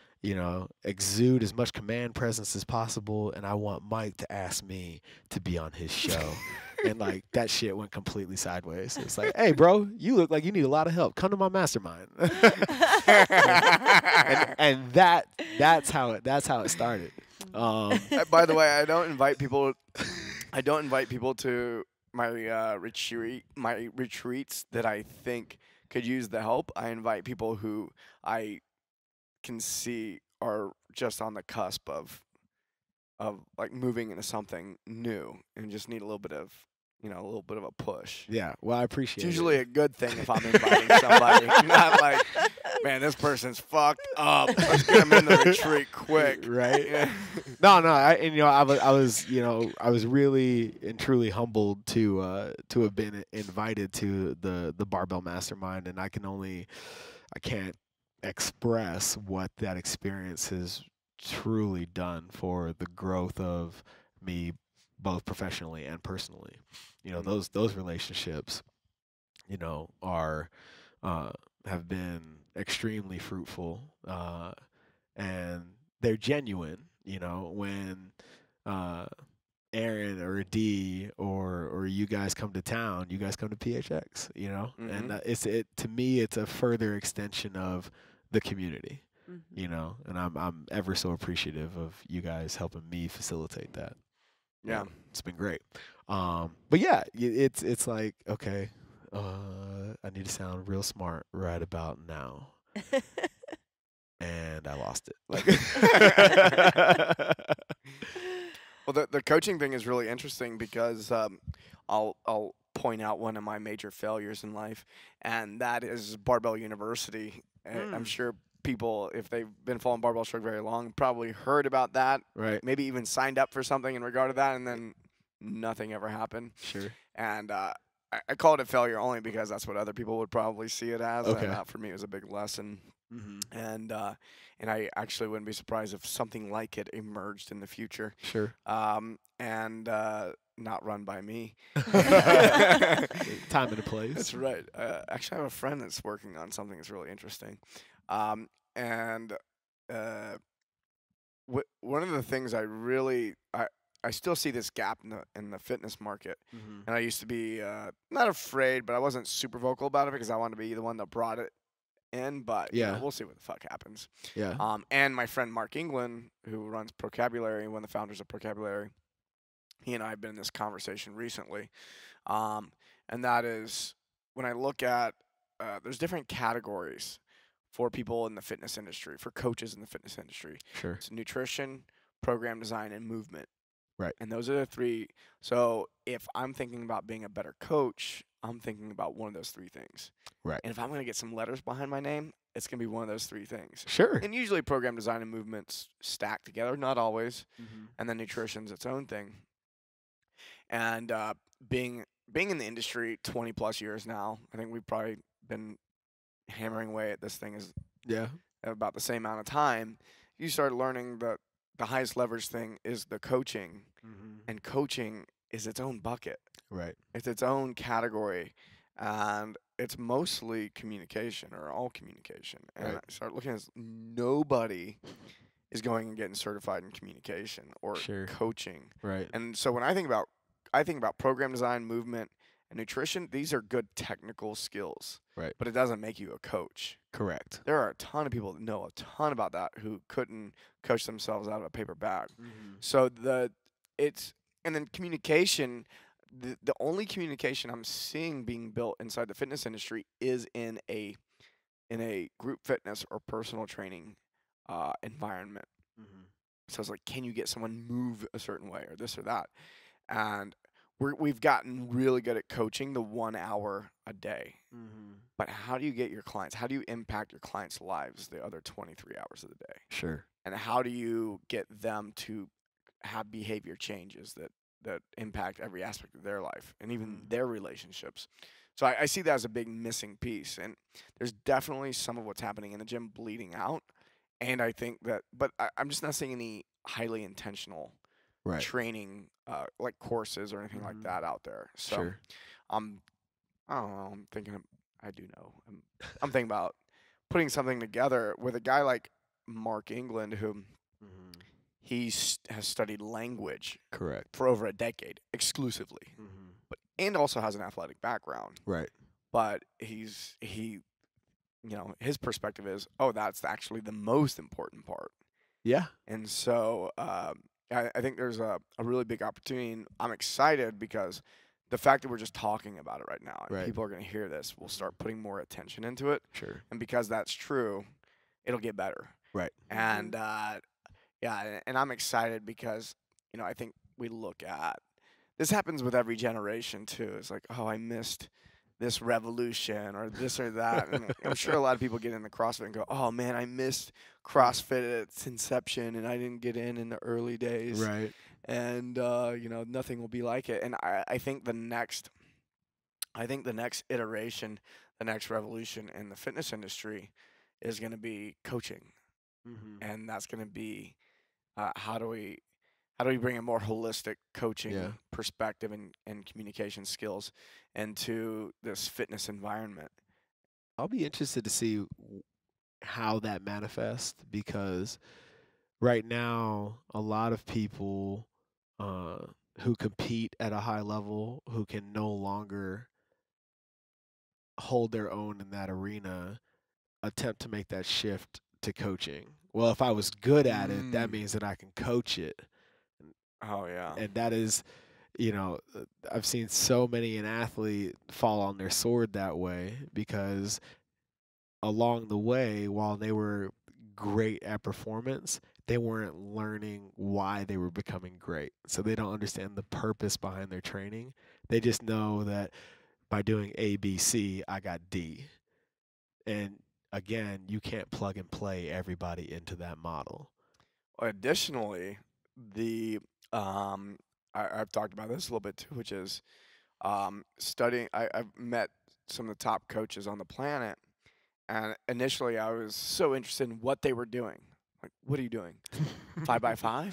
S2: exude as much command presence as possible, and I want Mike to ask me to be on his show. And like that shit went completely sideways. It's like, hey, bro, you look like you need a lot of help. Come to my mastermind. and that's how it started.
S1: By the way, I don't invite people to my retreats that I think could use the help. I invite people who I can see are just on the cusp of like moving into something new and just need a little bit of a push.
S2: Yeah. Well, I
S1: It's
S2: appreciate
S1: usually
S2: it.
S1: a good thing if I'm inviting somebody, not like, man, this person's fucked up. Let's get him in the retreat quick.
S2: Right?
S1: Yeah.
S2: No. I was really and truly humbled to have been invited to the Barbell Mastermind, and I can't express what that experience has truly done for the growth of me, both professionally and personally. Those relationships, are have been extremely fruitful, and they're genuine. When Aaron or D or you guys come to town, you guys come to PHX, and to me, it's a further extension of the community, and I'm ever so appreciative of you guys helping me facilitate that.
S1: Yeah.
S2: It's been great. But yeah, it's like, okay, I need to sound real smart right about now. And I lost it.
S1: Well, the coaching thing is really interesting because I'll point out one of my major failures in life, and that is Barbell University. I'm sure people, if they've been following Barbell Shrugged very long, probably heard about that.
S2: Right.
S1: Maybe even signed up for something in regard to that, and then nothing ever happened.
S2: Sure.
S1: And I call it a failure only because that's what other people would probably see it as.
S2: Okay.
S1: And for me, it was a big lesson.
S2: Mm-hmm.
S1: And I actually wouldn't be surprised if something like it emerged in the future.
S2: Sure.
S1: And not run by me.
S2: Time and a place.
S1: That's right. Actually, I have a friend that's working on something that's really interesting. One of the things I still see this gap in the fitness market, and I used to be not afraid, but I wasn't super vocal about it because I wanted to be the one that brought it in. But we'll see what the fuck happens.
S2: Yeah.
S1: And my friend Mark England, who runs Procabulary, one of the founders of Procabulary, he and I have been in this conversation recently, and that is when I look at there's different categories for people in the fitness industry, for coaches in the fitness industry.
S2: Sure.
S1: It's nutrition, program design, and movement.
S2: Right.
S1: And those are the three. So if I'm thinking about being a better coach, I'm thinking about one of those three things.
S2: Right.
S1: And if I'm going to get some letters behind my name, it's going to be one of those three things.
S2: Sure.
S1: And usually program design and movements stack together, not always.
S2: Mm-hmm.
S1: And then nutrition's its own thing. And being in the industry 20 plus years now, I think we've probably been hammering away at this thing is about the same amount of time. You start learning that the highest leverage thing is the coaching, and coaching is its own bucket.
S2: Right.
S1: It's its own category, and it's mostly communication or all communication. And I start looking at nobody is going and getting certified in communication or coaching.
S2: Right.
S1: And so when I think about program design, movement, and nutrition, these are good technical skills.
S2: Right.
S1: But it doesn't make you a coach.
S2: Correct.
S1: There are a ton of people that know a ton about that who couldn't coach themselves out of a paper bag. So and then communication, the only communication I'm seeing being built inside the fitness industry is in a group fitness or personal training environment. So it's like, can you get someone move a certain way or this or that? And we've gotten really good at coaching the 1 hour a day. But how do you get your clients? How do you impact your clients' lives the other 23 hours of the day?
S2: Sure.
S1: And how do you get them to have behavior changes that impact every aspect of their life and even their relationships? So I see that as a big missing piece. And there's definitely some of what's happening in the gym bleeding out. And I think that, but I'm just not seeing any highly intentional training like courses or anything like that out there. So I don't know. I do know. I'm thinking about putting something together with a guy like Mark England, who has studied language for over a decade exclusively, and also has an athletic background.
S2: Right.
S1: But his perspective is, that's actually the most important part.
S2: Yeah.
S1: And so I think there's a really big opportunity. And I'm excited because the fact that we're just talking about it right now, and people are going to hear this, we'll start putting more attention into it.
S2: Sure.
S1: And because that's true, it'll get better.
S2: Right.
S1: And yeah, and I'm excited because I think we look at this happens with every generation too. It's like, oh, I missed this revolution or this or that, and I'm sure a lot of people get into CrossFit and go, oh man, I missed CrossFit at its inception, and I didn't get in the early days,
S2: Right.
S1: and nothing will be like it. And I think the next iteration, the next revolution in the fitness industry is going to be coaching,
S2: Mm-hmm.
S1: and that's going to be how do we bring a more holistic coaching
S2: Yeah.
S1: perspective and communication skills into this fitness environment.
S2: I'll be interested to see how that manifests, because right now a lot of people uh, who compete at a high level, who can no longer hold their own in that arena, attempt to make that shift to coaching. Well, if I was good at it, that means that I can coach it.
S1: Oh yeah.
S2: And that is, I've seen so many an athlete fall on their sword that way, because along the way, while they were great at performance, they weren't learning why they were becoming great. So they don't understand the purpose behind their training. They just know that by doing A, B, C, I got D. And again, you can't plug and play everybody into that model.
S1: Additionally, the I've talked about this a little bit too, which is studying. I've met some of the top coaches on the planet, and initially I was so interested in what they were doing. Like, what are you doing? 5x5?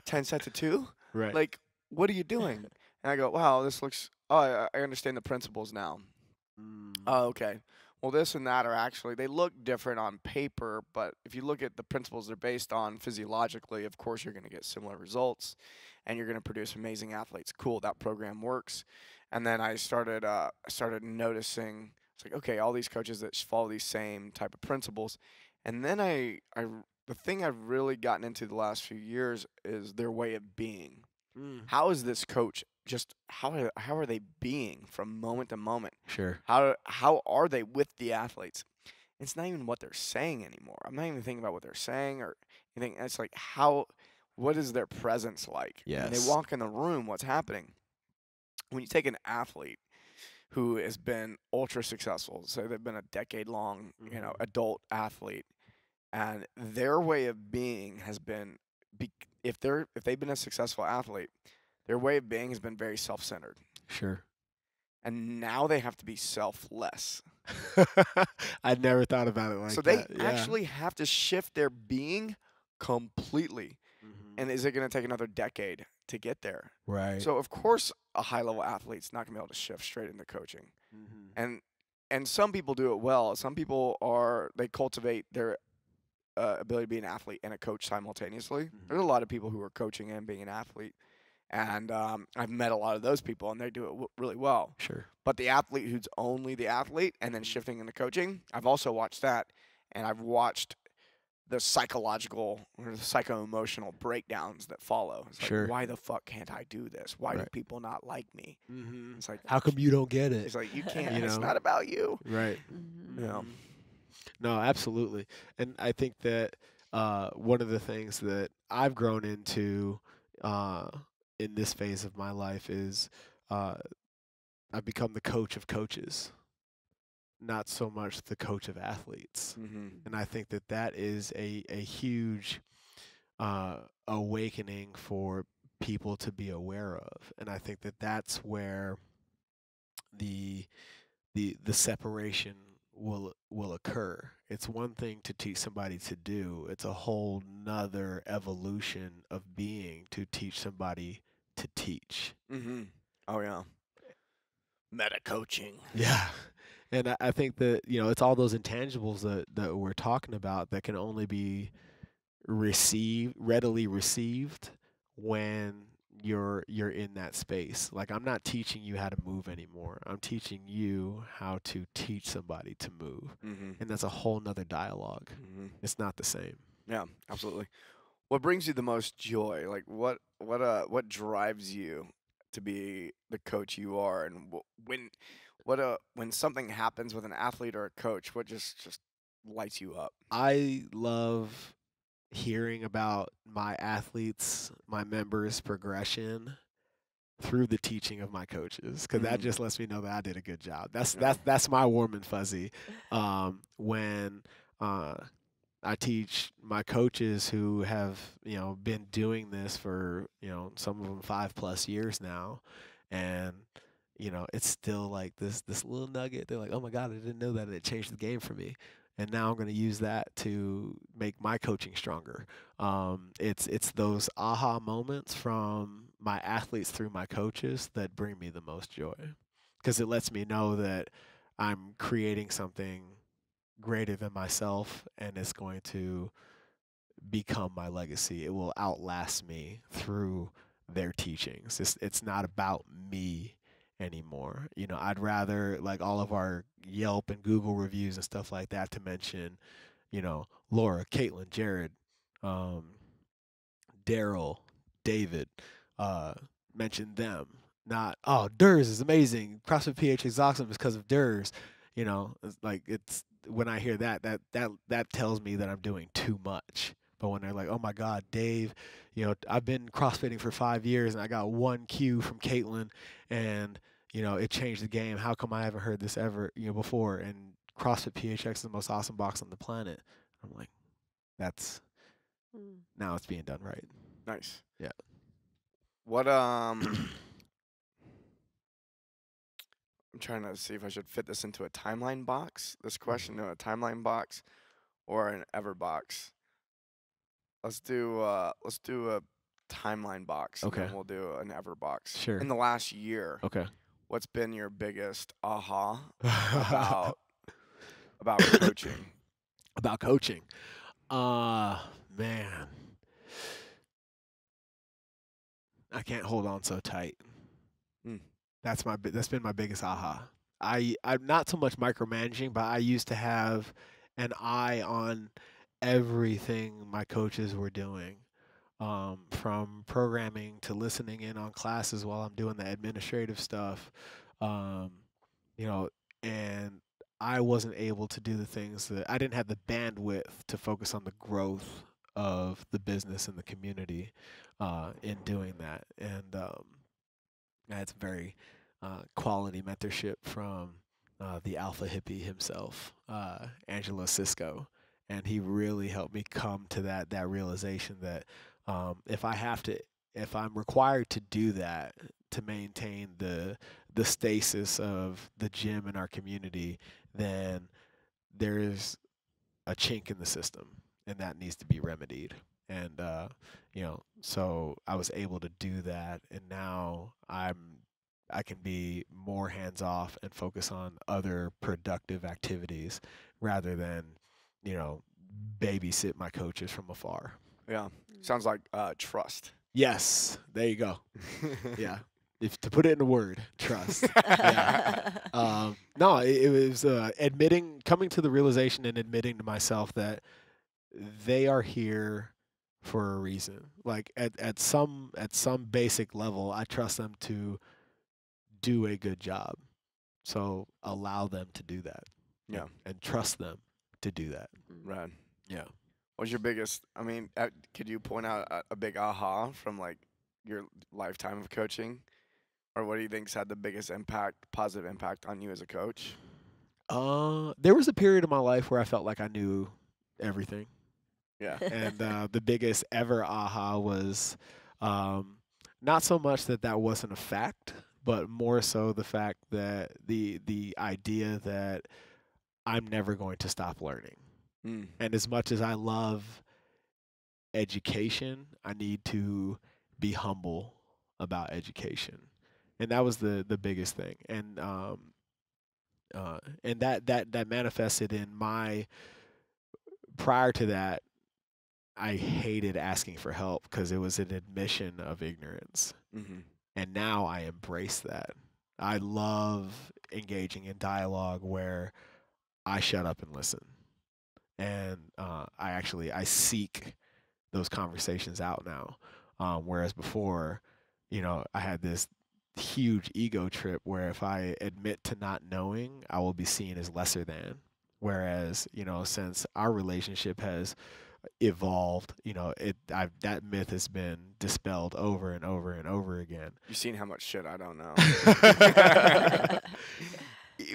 S1: 10 sets of 2?
S2: Right.
S1: Like, what are you doing? And I go, wow, this looks. Oh, I understand the principles now. Oh, okay. Well, this and that are actually, they look different on paper, but if you look at the principles they're based on physiologically, of course you're going to get similar results and you're going to produce amazing athletes. Cool, that program works. And then I started noticing, it's like, okay, all these coaches that follow these same type of principles. And then the thing I've really gotten into the last few years is their way of being. How is this coach just how are they being from moment to moment?
S2: Sure.
S1: How are they with the athletes? It's not even what they're saying anymore. I'm not even thinking about what they're saying or anything. It's like what is their presence like? When they
S2: Yes.
S1: walk in the room, what's happening? When you take an athlete who has been ultra successful, so they've been a decade-long, adult athlete, and their way of being has been if they've been a successful athlete, their way of being has been very self-centered.
S2: Sure.
S1: And now they have to be selfless.
S2: I never thought about it like
S1: So
S2: that.
S1: they actually have to shift their being completely. And is it going to take another decade to get there?
S2: Right.
S1: So of course a high-level athlete's not going to be able to shift straight into coaching. And some people do it well. Some people they cultivate their ability to be an athlete and a coach simultaneously. There's a lot of people who are coaching and being an athlete. And I've met a lot of those people, and they do it really well.
S2: Sure.
S1: But the athlete who's only the athlete and then shifting into coaching, I've also watched that. And I've watched the psychological or the psycho-emotional breakdowns that follow. It's like,
S2: Sure.
S1: why the fuck can't I do this? Why do people not like me? It's like,
S2: how come you don't get it?
S1: it's like, you can't.
S2: You
S1: It's
S2: know?
S1: not about you.
S2: Right.
S1: You
S2: No, absolutely. And I think that one of the things that I've grown into in this phase of my life is I've become the coach of coaches, not so much the coach of athletes. And I think that that is a huge awakening for people to be aware of. And I think that that's where the separation will occur. It's one thing to teach somebody to do. It's a whole nother evolution of being to teach somebody to teach.
S1: Oh, yeah. Meta coaching.
S2: Yeah. And I think that, it's all those intangibles that we're talking about that can only be readily received when you're in that space. Like, I'm not teaching you how to move anymore. I'm teaching you how to teach somebody to move. And that's a whole nother dialogue. It's not the same.
S1: Yeah, absolutely. What brings you the most joy? Like, what drives you to be the coach you are? And when something happens with an athlete or a coach, what just lights you up?
S2: I love hearing about my athletes, my members' progression through the teaching of my coaches, because that just lets me know that I did a good job. That's my warm and fuzzy. When I teach my coaches who have been doing this for some of them 5+ years now, and it's still like this little nugget. They're like, oh my God, I didn't know that it changed the game for me. And now I'm going to use that to make my coaching stronger. It's those aha moments from my athletes through my coaches that bring me the most joy, because it lets me know that I'm creating something greater than myself, and it's going to become my legacy. It will outlast me through their teachings. It's not about me anymore. I'd rather, like, all of our Yelp and Google reviews and stuff like that, to mention, Laura, Caitlin, Jared, Daryl, David, mention them. Not, oh, Durs is amazing. CrossFit PH is awesome because of Durs. It's when I hear that tells me that I'm doing too much. But when they're like, oh my God, Dave, I've been CrossFitting for 5 years and I got one cue from Caitlin, and it changed the game. How come I haven't heard this ever before? And CrossFit PHX is the most awesome box on the planet. I'm like, now it's being done right.
S1: Nice.
S2: Yeah.
S1: What I'm trying to see if I should fit this into a timeline box. This question in a timeline box or an ever box. Let's do a timeline box.
S2: Okay.
S1: And then we'll do an ever box.
S2: Sure.
S1: In the last year,
S2: Okay.
S1: what's been your biggest aha about coaching?
S2: About coaching. Man. I can't hold on so tight. That's been my biggest aha. I'm not so much micromanaging, but I used to have an eye on everything my coaches were doing, from programming to listening in on classes while I'm doing the administrative stuff, and I wasn't able to do the things that I didn't have the bandwidth to focus on the growth of the business and the community in doing that. And I had some very quality mentorship from the alpha hippie himself, Angelo Cisco, and he really helped me come to that realization that if I'm required to do that to maintain the stasis of the gym in our community, then there's a chink in the system, and that needs to be remedied. And so I was able to do that, and now I can be more hands off and focus on other productive activities rather than babysit my coaches from afar.
S1: Yeah, sounds like trust.
S2: Yes, there you go. Yeah. If to put it in a word, trust. Yeah. No, it was coming to the realization and admitting to myself that they are here for a reason. Like at some basic level, I trust them to do a good job. So allow them to do that.
S1: Yeah.
S2: And trust them to do that.
S1: Right.
S2: Yeah.
S1: What's your biggest? I mean, could you point out a big aha from like your lifetime of coaching? Or what do you think's had the biggest positive impact on you as a coach?
S2: There was a period of my life where I felt like I knew everything.
S1: Yeah.
S2: And the biggest ever aha was not so much that wasn't a fact, but more so the fact that the idea that I'm never going to stop learning. And as much as I love education, I need to be humble about education. And that was the biggest thing. And that manifested in my, prior to that, I hated asking for help because it was an admission of ignorance.
S1: Mm-hmm.
S2: And now I embrace that. I love engaging in dialogue where I shut up and listen. And I seek those conversations out now. Whereas before, I had this huge ego trip where if I admit to not knowing, I will be seen as lesser than. Whereas, since our relationship has evolved, that myth has been dispelled over and over and over again.
S1: You've seen how much shit I don't know.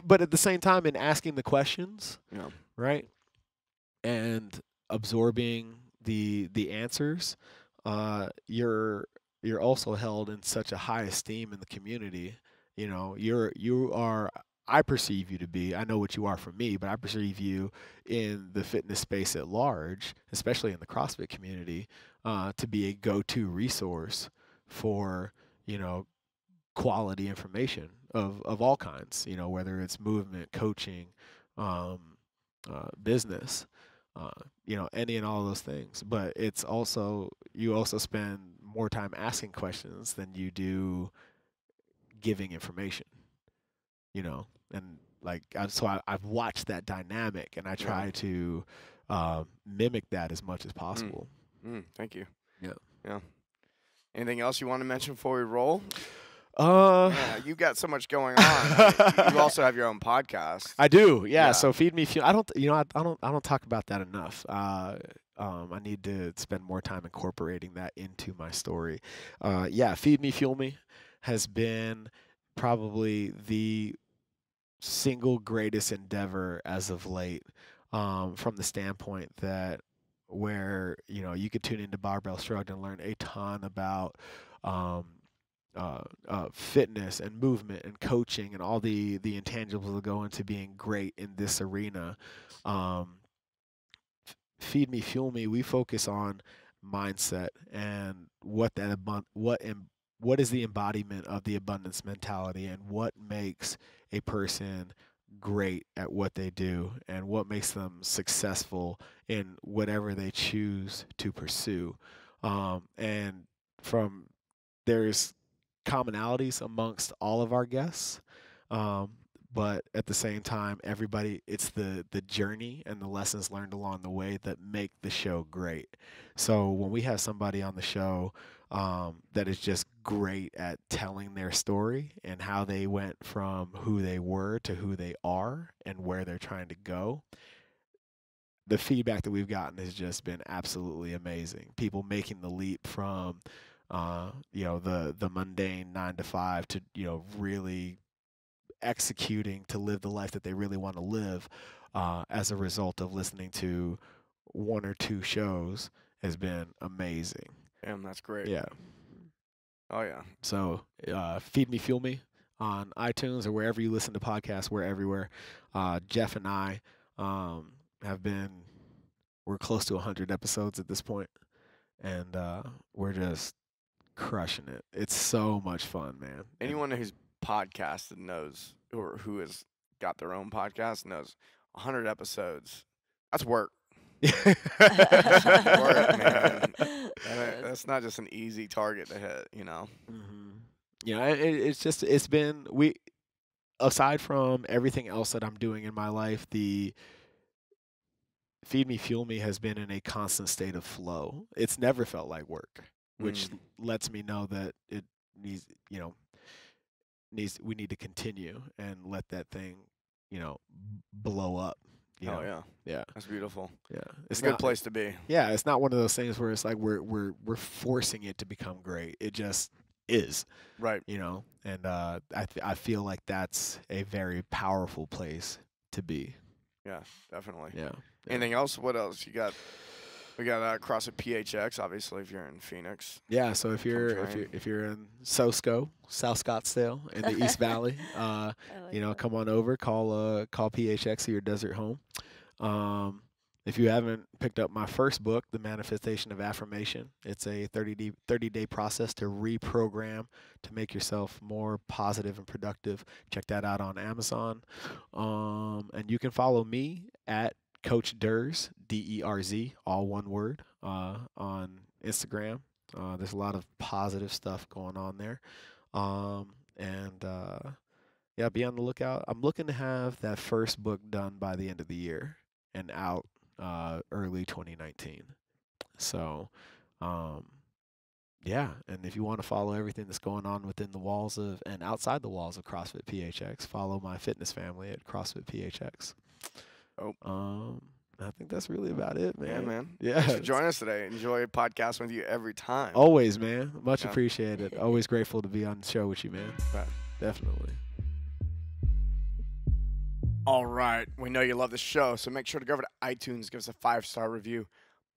S2: But at the same time, in asking the questions,
S1: Yeah.
S2: right, and absorbing the answers, you're also held in such a high esteem in the community. You are. I perceive you to be. I know what you are for me, but I perceive you in the fitness space at large, especially in the CrossFit community, to be a go-to resource for quality information of all kinds. Whether it's movement, coaching, business, any and all those things. But it's also you also spend more time asking questions than you do giving information. And like I've watched that dynamic, and I try to mimic that as much as possible.
S1: Thank you.
S2: Yeah.
S1: Anything else you want to mention before we roll? You got so much going on. I mean, you also have your own podcast.
S2: I do. Yeah. So Feed Me Fuel. I don't talk about that enough. I need to spend more time incorporating that into my story. Feed Me Fuel Me has been probably the single greatest endeavor as of late, from the standpoint that where you could tune into Barbell Shrugged and learn a ton about fitness and movement and coaching and all the intangibles that go into being great in this arena. Feed Me Fuel Me, we focus on mindset and what is the embodiment of the abundance mentality, and what makes a person great at what they do, and what makes them successful in whatever they choose to pursue. And there's commonalities amongst all of our guests, but at the same time, everybody, it's the journey and the lessons learned along the way that make the show great. So when we have somebody on the show that is just great at telling their story and how they went from who they were to who they are and where they're trying to go, the feedback that we've gotten has just been absolutely amazing. People making the leap from the mundane 9 to 5 to really executing to live the life that they really want to live, as a result of listening to one or two shows, has been amazing.
S1: Damn, that's great.
S2: Yeah.
S1: Oh yeah.
S2: So Feed Me Fuel Me on iTunes or wherever you listen to podcasts. We're everywhere. Jeff and I we're close to 100 episodes at this point, and we're just crushing it. It's so much fun, man.
S1: Anyone who's podcasted knows, or who has got their own podcast knows, 100 episodes. That's work. That's work, man. That's not just an easy target to hit,
S2: Mm-hmm. It's been aside from everything else that I'm doing in my life, the Feed Me Fuel Me has been in a constant state of flow. It's never felt like work, which lets me know that it needs, we need to continue and let that thing, blow up.
S1: Yeah.
S2: Yeah.
S1: That's beautiful.
S2: Yeah.
S1: It's a good place to be.
S2: Yeah, it's not one of those things where it's like we're forcing it to become great. It just is.
S1: Right.
S2: And I feel like that's a very powerful place to be.
S1: Yeah, definitely.
S2: Yeah.
S1: Anything else? What else you got? We got CrossFit PHX, obviously, if you're in Phoenix.
S2: Yeah, so if you're in SoSco, South Scottsdale, in the East Valley, come on over, call PHX your desert home. If you haven't picked up my first book, The Manifestation of Affirmation, it's a 30-day process to reprogram to make yourself more positive and productive. Check that out on Amazon. And you can follow me at Coach Derz, DERZ, all one word, on Instagram. There's a lot of positive stuff going on there. Be on the lookout. I'm looking to have that first book done by the end of the year and out early 2019. So, and if you want to follow everything that's going on within the walls of and outside the walls of CrossFit PHX, follow my fitness family at CrossFit PHX.
S1: Dope.
S2: I think that's really about it, man.
S1: Yeah, man.
S2: Yeah.
S1: Thanks for joining us today. Enjoy podcasting with you every time.
S2: Always, man. Much
S1: Yeah.
S2: appreciated. Always grateful to be on the show with you, man.
S1: Right.
S2: Definitely.
S1: All right. We know you love the show, so make sure to go over to iTunes, give us a 5-star review,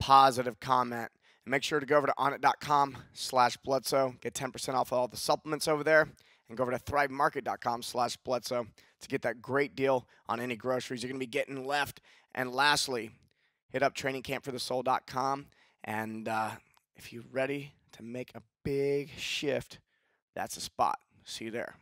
S1: positive comment, and make sure to go over to onnit.com/Bledsoe, get 10% off all the supplements over there, and go over to thrivemarket.com/Bledsoe to get that great deal on any groceries you're going to be getting left. And lastly, hit up trainingcampforthesoul.com, and if you're ready to make a big shift, that's the spot. See you there.